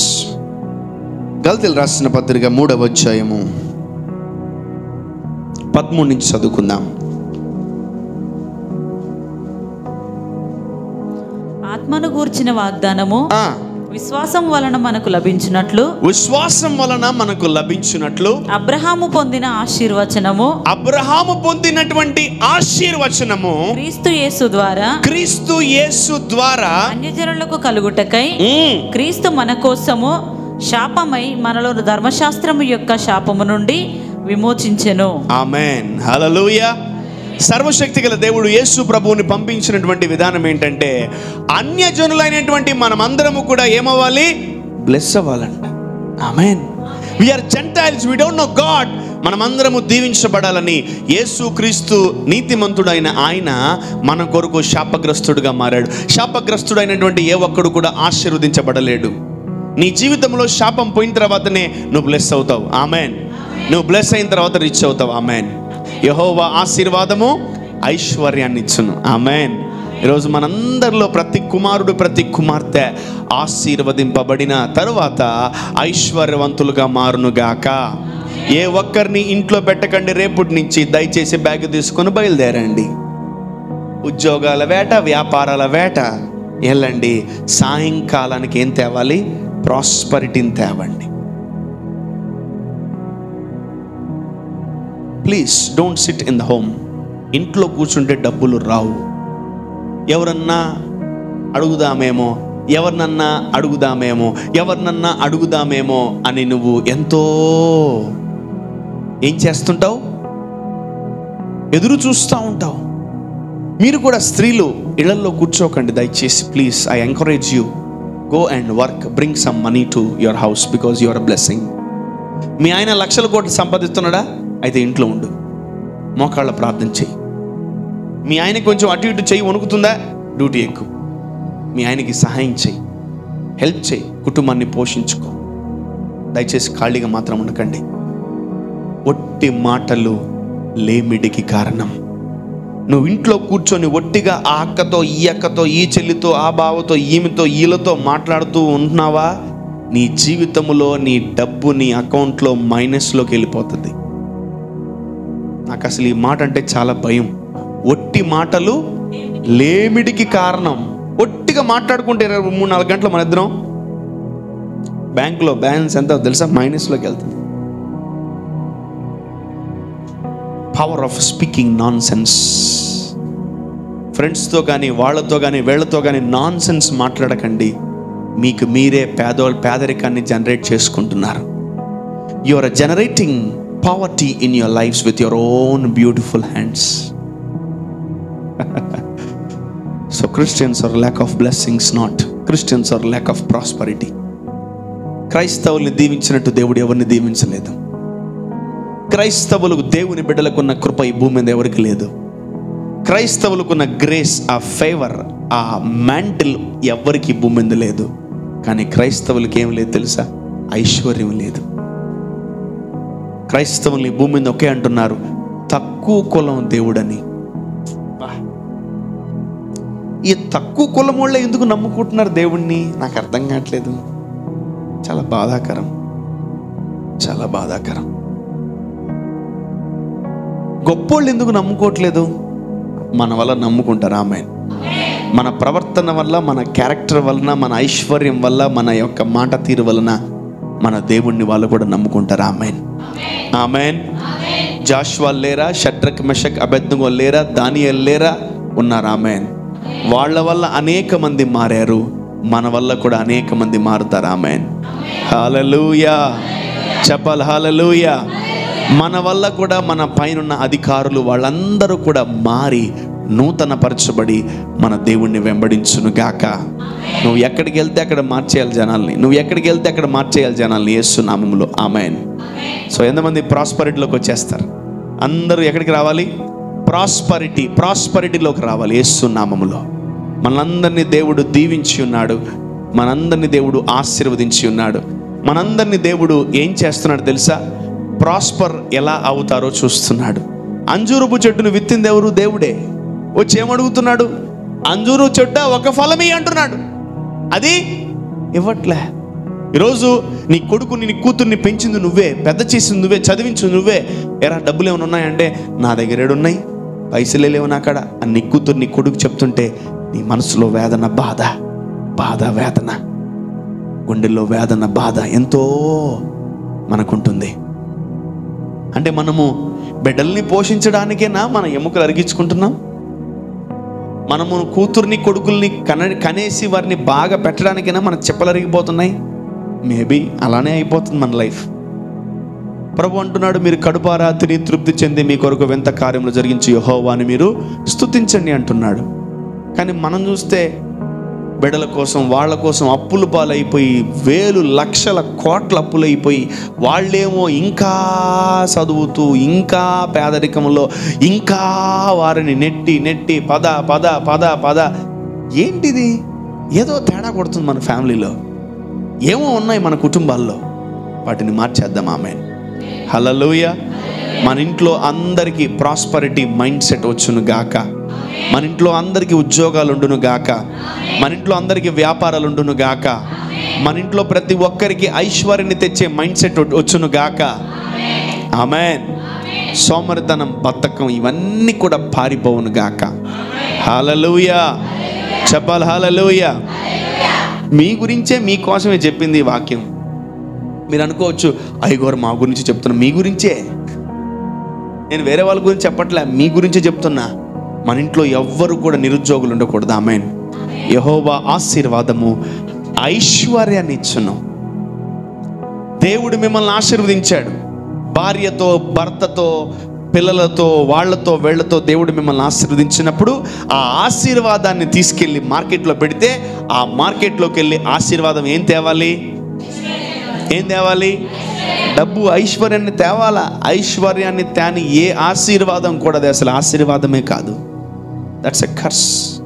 గలతీయులు రాసిన పత్రిక 3వ అధ్యాయము 13 నుంచి చదువుకుందాం. ఆత్మను గూర్చిన వాగ్దానము విశ్వాసం వలన మనకు లభించినట్లు, విశ్వాసం వలన మనకు లభించినట్లు అబ్రహాము పొందిన ఆశీర్వచనము, అబ్రహాము పొందినటువంటి ఆశీర్వచనము క్రీస్తు యేసు ద్వారా, క్రీస్తు యేసు ద్వారా అన్యజనులకు కలుగుటకై క్రీస్తు మన కోసము శాపమై మనలో ధర్మశాస్త్రము యొక్క శాపము నుండి విమోచించెను. ఆమేన్. హల్లెలూయా. సర్వశక్తి గల దేవుడు యేసు ప్రభువుని పంపించినటువంటి విధానం ఏంటంటే, అన్యజనులైనటువంటి మనమందరము కూడా ఏమవ్వాలి? బ్లెస్ అవ్వాలంట. ఆమేన్. We are gentiles, we don't know God. మనమందరము దీవించబడాలని యేసు క్రీస్తు నీతిమంతుడైన ఆయన మన కొరకు శాపగ్రస్తుడుగా మారాడు. శాపగ్రస్తుడైనటువంటి ఏ ఒక్కడు కూడా ఆశీర్వదించబడలేడు. నీ జీవితంలో శాపం పోయిన తర్వాతనే నువ్వు బ్లెస్ అవుతావు. ఆమేన్. నువ్వు బ్లెస్ అయిన తర్వాత రిచ్ అవుతావు. ఆమేన్. యెహోవా ఆశీర్వాదము ఐశ్వర్యాన్ని ఇచ్చును. ఆమేన్. ఈరోజు మనందరిలో ప్రతి కుమారుడు, ప్రతి కుమార్తె ఆశీర్వదింపబడిన తరువాత ఐశ్వర్యవంతులుగా మారునుగాక. ఏ ఒక్కరిని ఇంట్లో పెట్టకండి. రేపటి నుంచి దయచేసి బ్యాగ్ తీసుకొని బయలుదేరండి. ఉద్యోగాల వేట, వ్యాపారాల వేట వెళ్ళండి. సాయంకాలానికి ఏం తేవాలి? ప్రాస్పరిటీని తేవండి. Please don't sit in the home. ఇంట్లో కూర్చుంటే డబ్బులు రావు. ఎవరన్నా అడుగుదామేమో, ఎవరినన్నా అడుగుదామేమో అని నువ్వు ఎంతో ఏం చేస్తుంటావు? ఎదురు చూస్తూ ఉంటావు. మీరు కూడా స్త్రీలు ఇళ్లలో కూర్చోకండి దయచేసి. Please, I encourage you, go and work, bring some money to your house because you are a blessing. మీ ఆయన లక్షల కోట్లు సంపాదిస్తున్నాడా? అయితే ఇంట్లో ఉండు, మోకాళ్ళ ప్రార్థన చెయ్యి. మీ ఆయనకి కొంచెం అటు ఇటు చెయ్యి వణుకుతుందా? డ్యూటీ ఎక్కువ. మీ ఆయనకి సహాయం చెయ్యి, హెల్ప్ చెయ్యి, కుటుంబాన్ని పోషించుకో. దయచేసి ఖాళీగా మాత్రం ఉండకండి. ఒట్టి మాటలు లేమిడికి కారణం. నువ్వు ఇంట్లో కూర్చొని ఒట్టిగా ఆ అక్కతో, ఈ అక్కతో, ఈ చెల్లితో, ఆ బావతో, ఈమెతో, వీళ్ళతో మాట్లాడుతూ ఉంటున్నావా? నీ జీవితంలో నీ డబ్బు నీ అకౌంట్లో మైనస్లోకి వెళ్ళిపోతుంది. నాకు అసలు ఈ మాట అంటే చాలా భయం. ఒట్టి మాటలు లేమిడికి కారణం. ఒట్టిగా మాట్లాడుకుంటే 3-4 గంటలు మన ఇద్దరం బ్యాంకులో బ్యాలెన్స్ ఎంత తెలుసా? మైనస్లోకి వెళ్తుంది. Power of speaking non sense. ఫ్రెండ్స్తో కానీ, వాళ్ళతో కానీ, వీళ్ళతో కానీ నాన్ సెన్స్ మాట్లాడకండి. మీకు మీరే పేదరికాన్ని జనరేట్ చేసుకుంటున్నారు. You are generating poverty in your lives with your own beautiful hands. So Christians are lack of blessings, not Christians are lack of prosperity. క్రైస్తవుల్ని దీవించినట్టు దేవుడు ఎవరిని దీవించలేదు. క్రైస్తవులకు, దేవుని బిడ్డలకున్న కృప ఈ భూమి మీద ఎవరికి లేదు. క్రైస్తవులకున్న గ్రేస్, ఆ ఫేవర్, ఆ మ్యాంటిల్ ఎవరికి భూమి మీద లేదు. కానీ క్రైస్తవులకి ఏం లేదు తెలుసా? ఐశ్వర్యం లేదు. క్రైస్తవుల్ని భూమి మీద ఒకే అంటున్నారు, తక్కువ కులం దేవుడని. ఈ తక్కువ కులం వాళ్ళే ఎందుకు నమ్ముకుంటున్నారు దేవుణ్ణి? నాకు అర్థం కావట్లేదు. చాలా బాధాకరం, చాలా బాధాకరం. గొప్పోళ్ళు ఎందుకు నమ్ముకోవట్లేదు? మన వల్ల నమ్ముకుంటారు. ఆమేన్. మన ప్రవర్తన వల్ల, మన క్యారెక్టర్ వలన, మన ఐశ్వర్యం వల్ల, మన యొక్క మాట తీరు వలన మన దేవుణ్ణి వాళ్ళు కూడా నమ్ముకుంటారు. ఆమేన్, ఆమేన్. జాషువా లేరా? షడ్రక్ మెషక్ అబేద్నెగో లేరా? దానియేలు లేరా? ఉన్నారు. ఆమేన్. వాళ్ళ వల్ల అనేక మంది మారారు, మన వల్ల కూడా అనేక మంది మారుతారు. ఆమేన్. హల్లెలూయా. చెప్పాలి హల్లెలూయా. మన వల్ల కూడా మన పైన అధికారులు వాళ్ళందరూ కూడా మారి నూతన పరచబడి మన దేవుణ్ణి వెంబడించును గాక. నువ్వు ఎక్కడికి వెళ్తే అక్కడ మార్చేయాలి జనాల్ని. నువ్వు ఎక్కడికి వెళ్తే అక్కడ మార్చేయాలి జనాల్ని, యేసు నామములో. ఆమేన్. సో ఎంతమంది ప్రాస్పరిటీలోకి వచ్చేస్తారు? అందరూ ఎక్కడికి రావాలి? ప్రాస్పరిటీలోకి రావాలి యేసు నామములో. మనందరినీ దేవుడు దీవించి ఉన్నాడు, మనందరినీ దేవుడు ఆశీర్వదించి ఉన్నాడు. మనందరినీ దేవుడు ఏం చేస్తున్నాడు తెలుసా? ప్రాస్పర్ ఎలా అవుతారో చూస్తున్నాడు. అంజూరపు చెట్టును విత్తింది ఎవరు? దేవుడే. వచ్చి ఏమడుగుతున్నాడు? అంజూరు చెట్టు ఒక ఫలమే అంటున్నాడు. అది ఇవ్వట్లే. ఈరోజు నీ కొడుకుని, నీ కూతుర్ని పెంచింది నువ్వే, పెద్ద చేసింది నువ్వే, చదివించింది నువ్వే. ఎరా డబ్బులు ఏమైనా ఉన్నాయంటే నా దగ్గర ఏడున్నాయి, పైసలే లేవు నాకాడ అని నీ కూతురు, నీ కొడుకు చెప్తుంటే నీ మనసులో వేదన, బాధ, వేదన, గుండెల్లో వేదన, బాధ ఎంతో మనకుంటుంది. అంటే మనము బిడ్డల్ని పోషించడానికేనా మన ఎముకలు అరిగించుకుంటున్నాం? మనము కూతుర్ని, కొడుకుల్ని కనేసి వారిని బాగా పెట్టడానికైనా మన చెప్పులు అరిగిపోతున్నాయి? మేబీ అలానే అయిపోతుంది మన లైఫ్. ప్రభు అంటున్నాడు, మీరు కడుపారా తిని తృప్తి చెంది మీ కొరకు వింత కార్యములు జరిగించి యెహోవాని మీరు స్తుతించండి అంటున్నాడు. కానీ మనం చూస్తే బిడ్డల కోసం, వాళ్ళ కోసం అప్పులు పాలైపోయి, వేలు లక్షల కోట్ల అప్పులైపోయి, వాళ్ళేమో ఇంకా చదువుతూ, ఇంకా పేదరికంలో, ఇంకా వారిని నెట్టి పద. ఏంటిది? ఏదో తేడా కొడుతుంది మన ఫ్యామిలీలో. ఏమో ఉన్నాయి మన కుటుంబాల్లో, వాటిని మార్చేద్దాం. ఆమేన్. హల్లెలూయా. మన ఇంట్లో అందరికీ ప్రాస్పరిటీ మైండ్ సెట్ వచ్చును గాక. మన ఇంట్లో అందరికీ ఉద్యోగాలు ఉండును గాక. మన ఇంట్లో అందరికీ వ్యాపారాలు ఉండును గాక. మన ఇంట్లో ప్రతి ఒక్కరికి ఐశ్వర్యాన్ని తెచ్చే మైండ్ సెట్ వచ్చును గాక. ఆమేన్. సోమరితనం, బద్ధకం ఇవన్నీ కూడా పారిపోవును గాక. హల్లెలూయా. చెప్పాలి హల్లెలూయా. మీ గురించే, మీకోసమే చెప్పింది ఈ వాక్యం. మీరు అనుకోవచ్చు, అయ్యగారు మా గురించి చెప్తున్నా. మీ గురించే, నేను వేరే వాళ్ళ గురించి చెప్పట్లే, మీ గురించే చెప్తున్నా. మన ఇంట్లో ఎవ్వరు కూడా నిరుద్యోగులు ఉండకూడదు. ఆమేన్. యెహోవా ఆశీర్వాదము ఐశ్వర్యాన్ని ఇచ్చును. దేవుడు మిమ్మల్ని ఆశీర్వదించాడు. భార్యతో, భర్తతో, పిల్లలతో, వాళ్ళతో, వీళ్ళతో దేవుడు మిమ్మల్ని ఆశీర్వదించినప్పుడు ఆ ఆశీర్వాదాన్ని తీసుకెళ్ళి మార్కెట్లో పెడితే, ఆ మార్కెట్లోకి వెళ్ళి ఆశీర్వాదం ఏం తేవాలి? డబ్బు, ఐశ్వర్యాన్ని తేవాలా. ఐశ్వర్యాన్ని తేని ఏ ఆశీర్వాదం కూడా అది అసలు ఆశీర్వాదమే కాదు. That's a curse.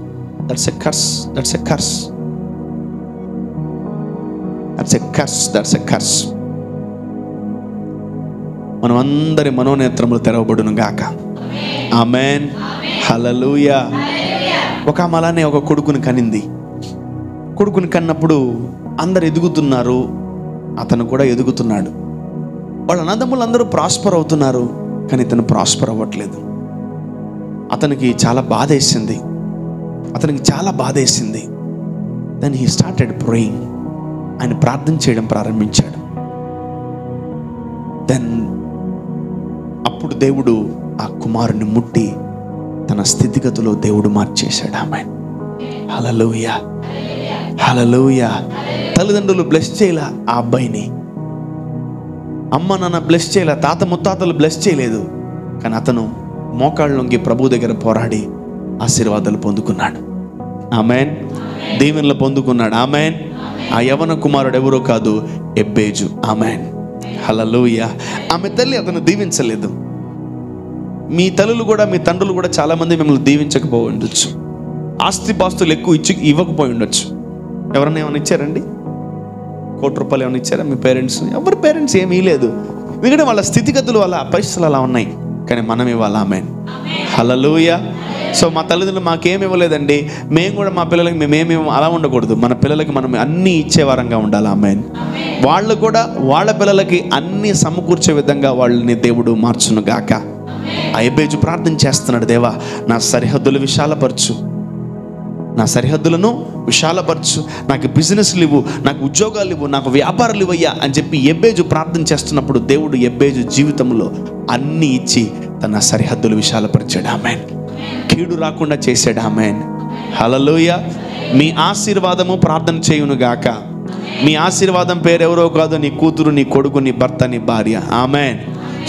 మనం అందరి మనోనేత్రములు తెరవబడును గాక. ఆమేన్. హల్లెలూయా. ఒక అమలానే ఒక కొడుకుని కనింది. కొడుకుని కన్నప్పుడు అందరు ఎదుగుతున్నారు, అతను కూడా ఎదుగుతున్నాడు. వాళ్ళ అన్నదమ్ములు అందరూ ప్రాస్పర్ అవుతున్నారు, కానీ ఇతను ప్రాస్పర్ అవ్వట్లేదు. అతనికి చాలా బాధ వేసింది. Then he started praying. ఆయన ప్రార్థన చేయడం ప్రారంభించాడు. దెన్ అప్పుడు దేవుడు ఆ కుమారుని ముట్టి తన స్థితిగతిలో దేవుడు మార్చేశాడు. ఆమేన్. హల్లెలూయా. హల్లెలూయా. తల్లిదండ్రులు బ్లెస్ చేయలే ఆ అబ్బాయిని, అమ్మ నాన్న బ్లెస్ చేయలే, తాత ముత్తాతలు బ్లెస్ చేయలేదు. కానీ అతను మోకాళ్ళొంగి ప్రభు దగ్గర పోరాడి ఆశీర్వాదాలు పొందుకున్నాడు. ఆమేన్. దీవెనలు పొందుకున్నాడు. ఆమేన్. ఆ యవన కుమారుడు ఎవరో కాదు, ఎబ్బేజు. ఆమేన్. హల్లెలూయా. ఆమె తల్లి అతను దీవించలేదు. మీ తల్లులు కూడా, మీ తండ్రులు కూడా చాలామంది మిమ్మల్ని దీవించకపోయి ఉండొచ్చు. ఆస్తిపాస్తులు ఎక్కువ ఇవ్వకపోయి ఉండొచ్చు. ఎవరన్నా ఏమైనా ఇచ్చారండి? ₹1,00,00,000 ఏమైనా ఇచ్చారా మీ పేరెంట్స్? ఎవరి పేరెంట్స్ ఏమీ లేదు. ఎందుకంటే వాళ్ళ స్థితిగతులు, వాళ్ళ పరిస్థితులు అలా ఉన్నాయి. కానీ మనం ఇవ్వాలి. ఆమేన్, హల్లెలూయా. సో మా తల్లిదండ్రులు మాకేమి ఇవ్వలేదండి, మేము కూడా మా పిల్లలకి మేమేమి అలా ఉండకూడదు. మన పిల్లలకి మనం అన్నీ ఇచ్చే వారంగా ఉండాలి. ఆమేన్. వాళ్ళు కూడా వాళ్ళ పిల్లలకి అన్నీ సమకూర్చే విధంగా వాళ్ళని దేవుడు మార్చును గాక. ఆ ఎబ్బేజు ప్రార్థన చేస్తున్నాడు, దేవా నా సరిహద్దులు విశాలపరచు, నా సరిహద్దులను విశాలపరచు, నాకు బిజినెస్లు ఇవ్వు, నాకు ఉద్యోగాలు ఇవ్వు, నాకు వ్యాపారాలు ఇవ్వయ్యా అని చెప్పి ఎబ్బేజు ప్రార్థన చేస్తున్నప్పుడు దేవుడు ఎబ్బేజు జీవితంలో అన్నీ ఇచ్చి తన సరిహద్దులు విశాలపరిచాడు. ఆమేన్. కీడు రాకుండా చేశాడు. ఆమేన్, హల్లెలూయా. మీ ఆశీర్వాదము ప్రార్థన చేయును గాక. మీ ఆశీర్వాదం పేరెవరో కాదు, నీ కూతురు, నీ కొడుకు, నీ భర్త, నీ భార్య. ఆమేన్.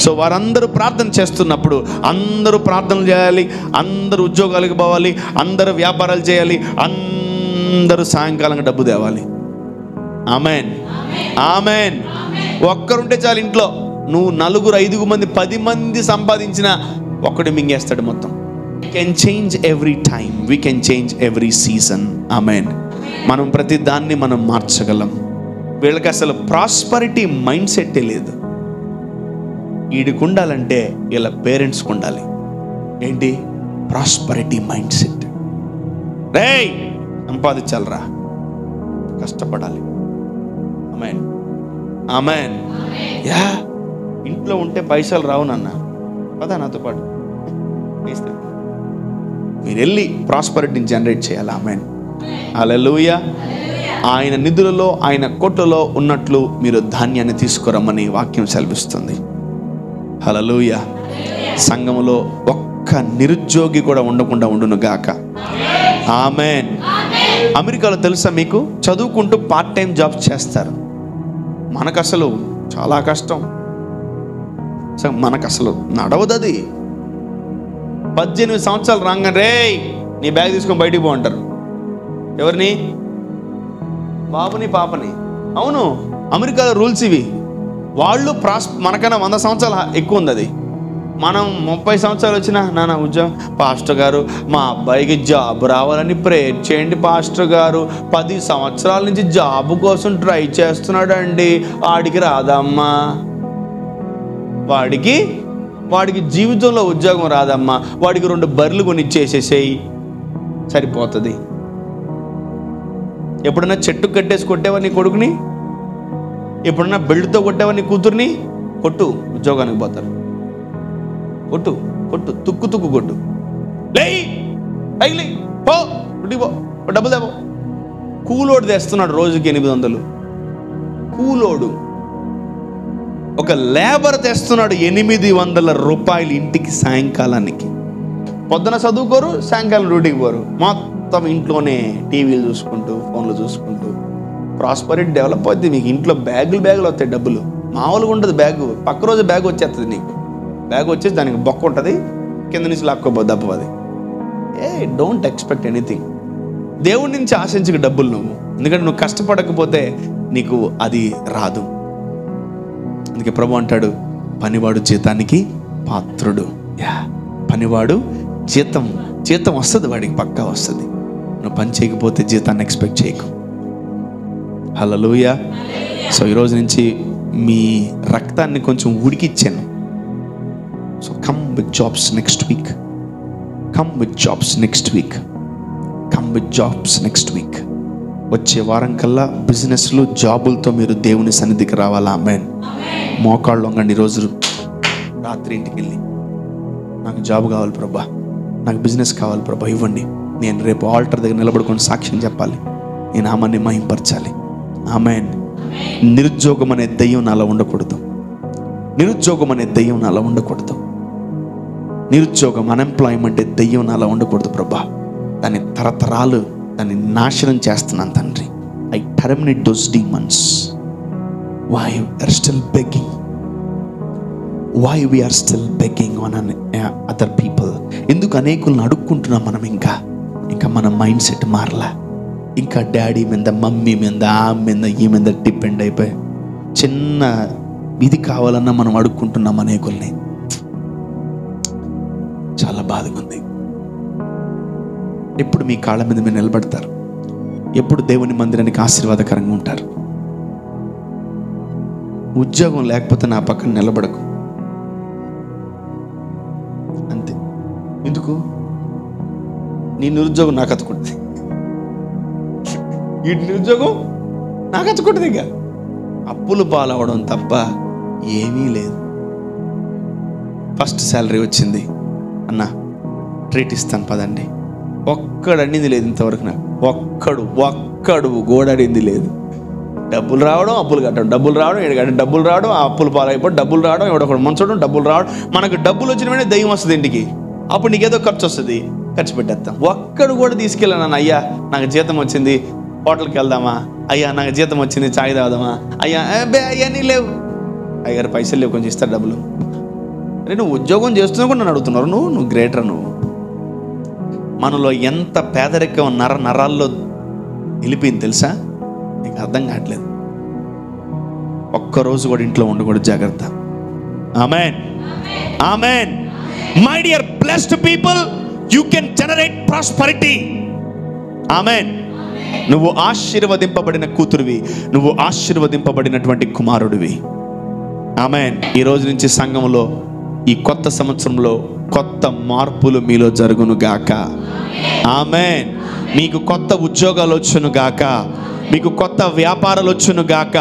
సో వారందరూ ప్రార్థన చేస్తున్నప్పుడు అందరూ ప్రార్థనలు చేయాలి, అందరూ ఉద్యోగాలకు పోవాలి, అందరూ వ్యాపారాలు చేయాలి, అందరూ సాయంకాలంగా డబ్బు తేవాలి. ఆమేన్, ఆమేన్. ఒక్కరుంటే చాలు ఇంట్లో, నువ్వు 4, 5 మంది, 10 మంది సంపాదించిన ఒక్కడు మింగేస్తాడు మొత్తం. We can change every time, we can change every season. ఆమేన్. మనం ప్రతి దాన్ని మనం మార్చగలం. వీళ్ళకి అసలు ప్రాస్పరిటీ మైండ్ సెట్టే లేదు. వీడికి ఉండాలంటే వీళ్ళ పేరెంట్స్కి ఉండాలి. ఏంటి? Prosperity mind set. రేయ్ సంపాదించాలరా, కష్టపడాలి. ఆమేన్, ఆమేన్. యా, ఇంట్లో ఉంటే పైసలు రావు నాన్న, పదా నాతో పాటు మీరు వెళ్ళి ప్రాస్పరిటీని జనరేట్ చేయాలి. ఆమేన్, హల్లెలూయా. ఆయన నిధులలో, ఆయన కొట్లలో ఉన్నట్లు మీరు ధాన్యాన్ని తీసుకురమ్మని వాక్యం సెలవిస్తుంది. హల్లెలూయా. సంఘములో ఒక్క నిరుద్యోగి కూడా ఉండకుండా ఉండును గాక. ఆమేన్. అమెరికాలో తెలుసా మీకు, చదువుకుంటూ పార్ట్ టైం జాబ్స్ చేస్తారు. మనకు అసలు చాలా కష్టం, మనకు అసలు నడవదు అది. 18 సంవత్సరాలు రాగానే రేయ్ నీ బ్యాగ్ తీసుకొని బయటికి పో అంటారు. ఎవరిని? బాబుని, పాపని. అవును, అమెరికాలో రూల్స్ ఇవి. వాళ్ళు మనకన్నా 100 సంవత్సరాలు ఎక్కువ ఉంది అది. మనం 30 సంవత్సరాలు వచ్చినా, నాన్న ఉద్యోగం, పాస్టర్ గారు మా అబ్బాయికి జాబ్ రావాలని ప్రేయర్ చేయండి పాస్టర్ గారు, 10 సంవత్సరాల నుంచి జాబ్ కోసం ట్రై చేస్తున్నాడు అండి, వాడికి రాదమ్మా, వాడికి జీవితంలో ఉద్యోగం రాదమ్మా, వాడికి 2 బర్రెలు కొనిచ్చేసేసేయి సరిపోతుంది. ఎప్పుడన్నా చెట్టు కట్టేసి కొట్టేవా నీ కొడుకుని? ఎప్పుడన్నా బెల్ట్తో కొట్టేవా నీ కూతుర్ని? కొట్టు, ఉద్యోగానికి పోతారు. కొట్టు కొట్టు, తుక్కు కొట్టు, లేయి పో, పో, డబ్బులు దేవో. కూలోడు తెస్తున్నాడు రోజుకి 800. కూలోడు ఒక లేబర్ తెస్తున్నాడు 800 రూపాయలు ఇంటికి సాయంకాలానికి. పొద్దున చదువుకోరు, సాయంకాలం డ్యూటీకి పోరు, మొత్తం ఇంట్లోనే టీవీలు చూసుకుంటూ, ఫోన్లు చూసుకుంటూ. ప్రాస్పరిటీ డెవలప్ అవుతుంది. మీకు ఇంట్లో బ్యాగులు వస్తాయి, డబ్బులు మామూలుగా ఉంటుంది. బ్యాగు పక్క రోజు బ్యాగ్ వచ్చేస్తుంది నీకు. బ్యాగ్ వచ్చేసి దానికి బొక్క ఉంటుంది, కింద నుంచి లాక్కోబోద్దు దెబ్బ అది. Don't expect anything. దేవుడి నుంచి ఆశించక డబ్బులు నువ్వు, ఎందుకంటే నువ్వు కష్టపడకపోతే నీకు అది రాదు. అందుకే ప్రభు అంటాడు, పనివాడు జీతానికి పాత్రుడు. పనివాడు జీతం వస్తుంది, వాడికి పక్కా వస్తుంది. నువ్వు పని చేయకపోతే జీతాన్ని ఎక్స్పెక్ట్ చేయకు. హల్లెలూయా. సో ఈరోజు నుంచి మీ రక్తాన్ని కొంచెం ఉడికిచ్చాను. So come with jobs next week, come with jobs next week, come with jobs next week. వచ్చే వారం కల్లా బిజినెస్లు, జాబులతో మీరు దేవుని సన్నిధికి రావాలా. ఆమేన్. మోకాళ్ళు వంగండి. ఈరోజు రాత్రి ఇంటికి వెళ్ళి, నాకు జాబ్ కావాలి ప్రభా, నాకు బిజినెస్ కావాలి ప్రభా, ఇవ్వండి. నేను రేపు ఆల్టర్ దగ్గర నిలబడుకొని సాక్ష్యం చెప్పాలి, నేను ఆమెని మహింపరచాలి. ఆమేన్. నిరుద్యోగం అనే దయ్యం నాలో ఉండకూడదు. నిరుద్యోగం అనే దయ్యం నాలో ఉండకూడదు. నిరుద్యోగం, అన్ఎంప్లాయ్మెంట్ దయ్యం నాలో ఉండకూడదు ప్రభా. దాని తరతరాలు దాన్ని నాశనం చేస్తున్నాను తండ్రి. I terminate those demons. Why we are still begging? Why we are still begging on other people? ఎందుకు అనేకులను అడుక్కుంటున్నాం మనం? ఇంకా మన మైండ్ సెట్ మారలా. ఇంకా డాడీ మీద, మమ్మీ మీద, ఆ మీద, ఈ మీద డిపెండ్ అయిపోయి చిన్న ఇది కావాలన్నా మనం అడుక్కుంటున్నాం అనేకుల్ని. చాలా బాధగా ఉంది. ఎప్పుడు మీ కాళ్ళ మీద మీరు నిలబడతారు? ఎప్పుడు దేవుని మందిరానికి ఆశీర్వాదకరంగా ఉంటారు? ఉద్యోగం లేకపోతే నా పక్కన నిలబడకు. అంతే. ఎందుకు? నీ నిరుద్యోగం నాకు అతుకుంటుంది, ఈ నిరుద్యోగం నాకు అతుకుంటుంది. ఇక అప్పులు పాలవడం తప్ప ఏమీ లేదు. ఫస్ట్ శాలరీ వచ్చింది, అన్న ట్రీట్ ఇస్తాను పదండి. ఒక్కడు అడింది లేదు ఇంతవరకు. నాకు ఒక్కడు గోడడింది లేదు. డబ్బులు రావడం, అప్పులు కట్టడం, డబ్బులు రావడం, ఎడగడం, డబ్బులు రావడం, ఆ అప్పులు పాలైపోవడం, డబ్బులు రావడం, ఎవడొకడు మంచడం, డబ్బులు రావడం. మనకు డబ్బులు వచ్చిన వెంటనే దయ్యం వస్తుంది ఇంటికి. అప్పుడు నీకేదో ఖర్చు వస్తుంది, ఖర్చు పెట్టేస్తాం. ఒక్కడు కూడా తీసుకెళ్ళాను. అయ్యా నాకు జీతం వచ్చింది, హోటల్కి వెళ్దామా? అయ్యా నాకు జీతం వచ్చింది, చాయ్ తాగుదామా? అయ్యా అయ్యా లేవు. అయ్యారు పైసలు లేవు, కొంచెం ఇస్తారు డబ్బులు. అరే నువ్వు ఉద్యోగం చేస్తున్నా కూడా నన్ను అడుగుతున్నారు. నువ్వు గ్రేటర్. నువ్వు మనలో ఎంత పేదరికం నరాల్లో నిలిపింది తెలుసా? నీకు అర్థం కావట్లేదు. ఒక్కరోజు కూడా ఇంట్లో ఉండకూడదు, జాగ్రత్త. Amen, amen. My dear blessed people, you can generate prosperity. Amen. నువ్వు ఆశీర్వదింపబడిన కూతురువి, నువ్వు ఆశీర్వదింపబడినటువంటి కుమారుడివి. ఆమేన్. ఈ రోజు నుంచి సంఘంలో ఈ కొత్త సంవత్సరంలో కొత్త మార్పులు మీలో జరుగును గాక. ఆమేన్. మీకు కొత్త ఉద్యోగాలు వచ్చును గాక, మీకు కొత్త వ్యాపారాలు వచ్చును గాక.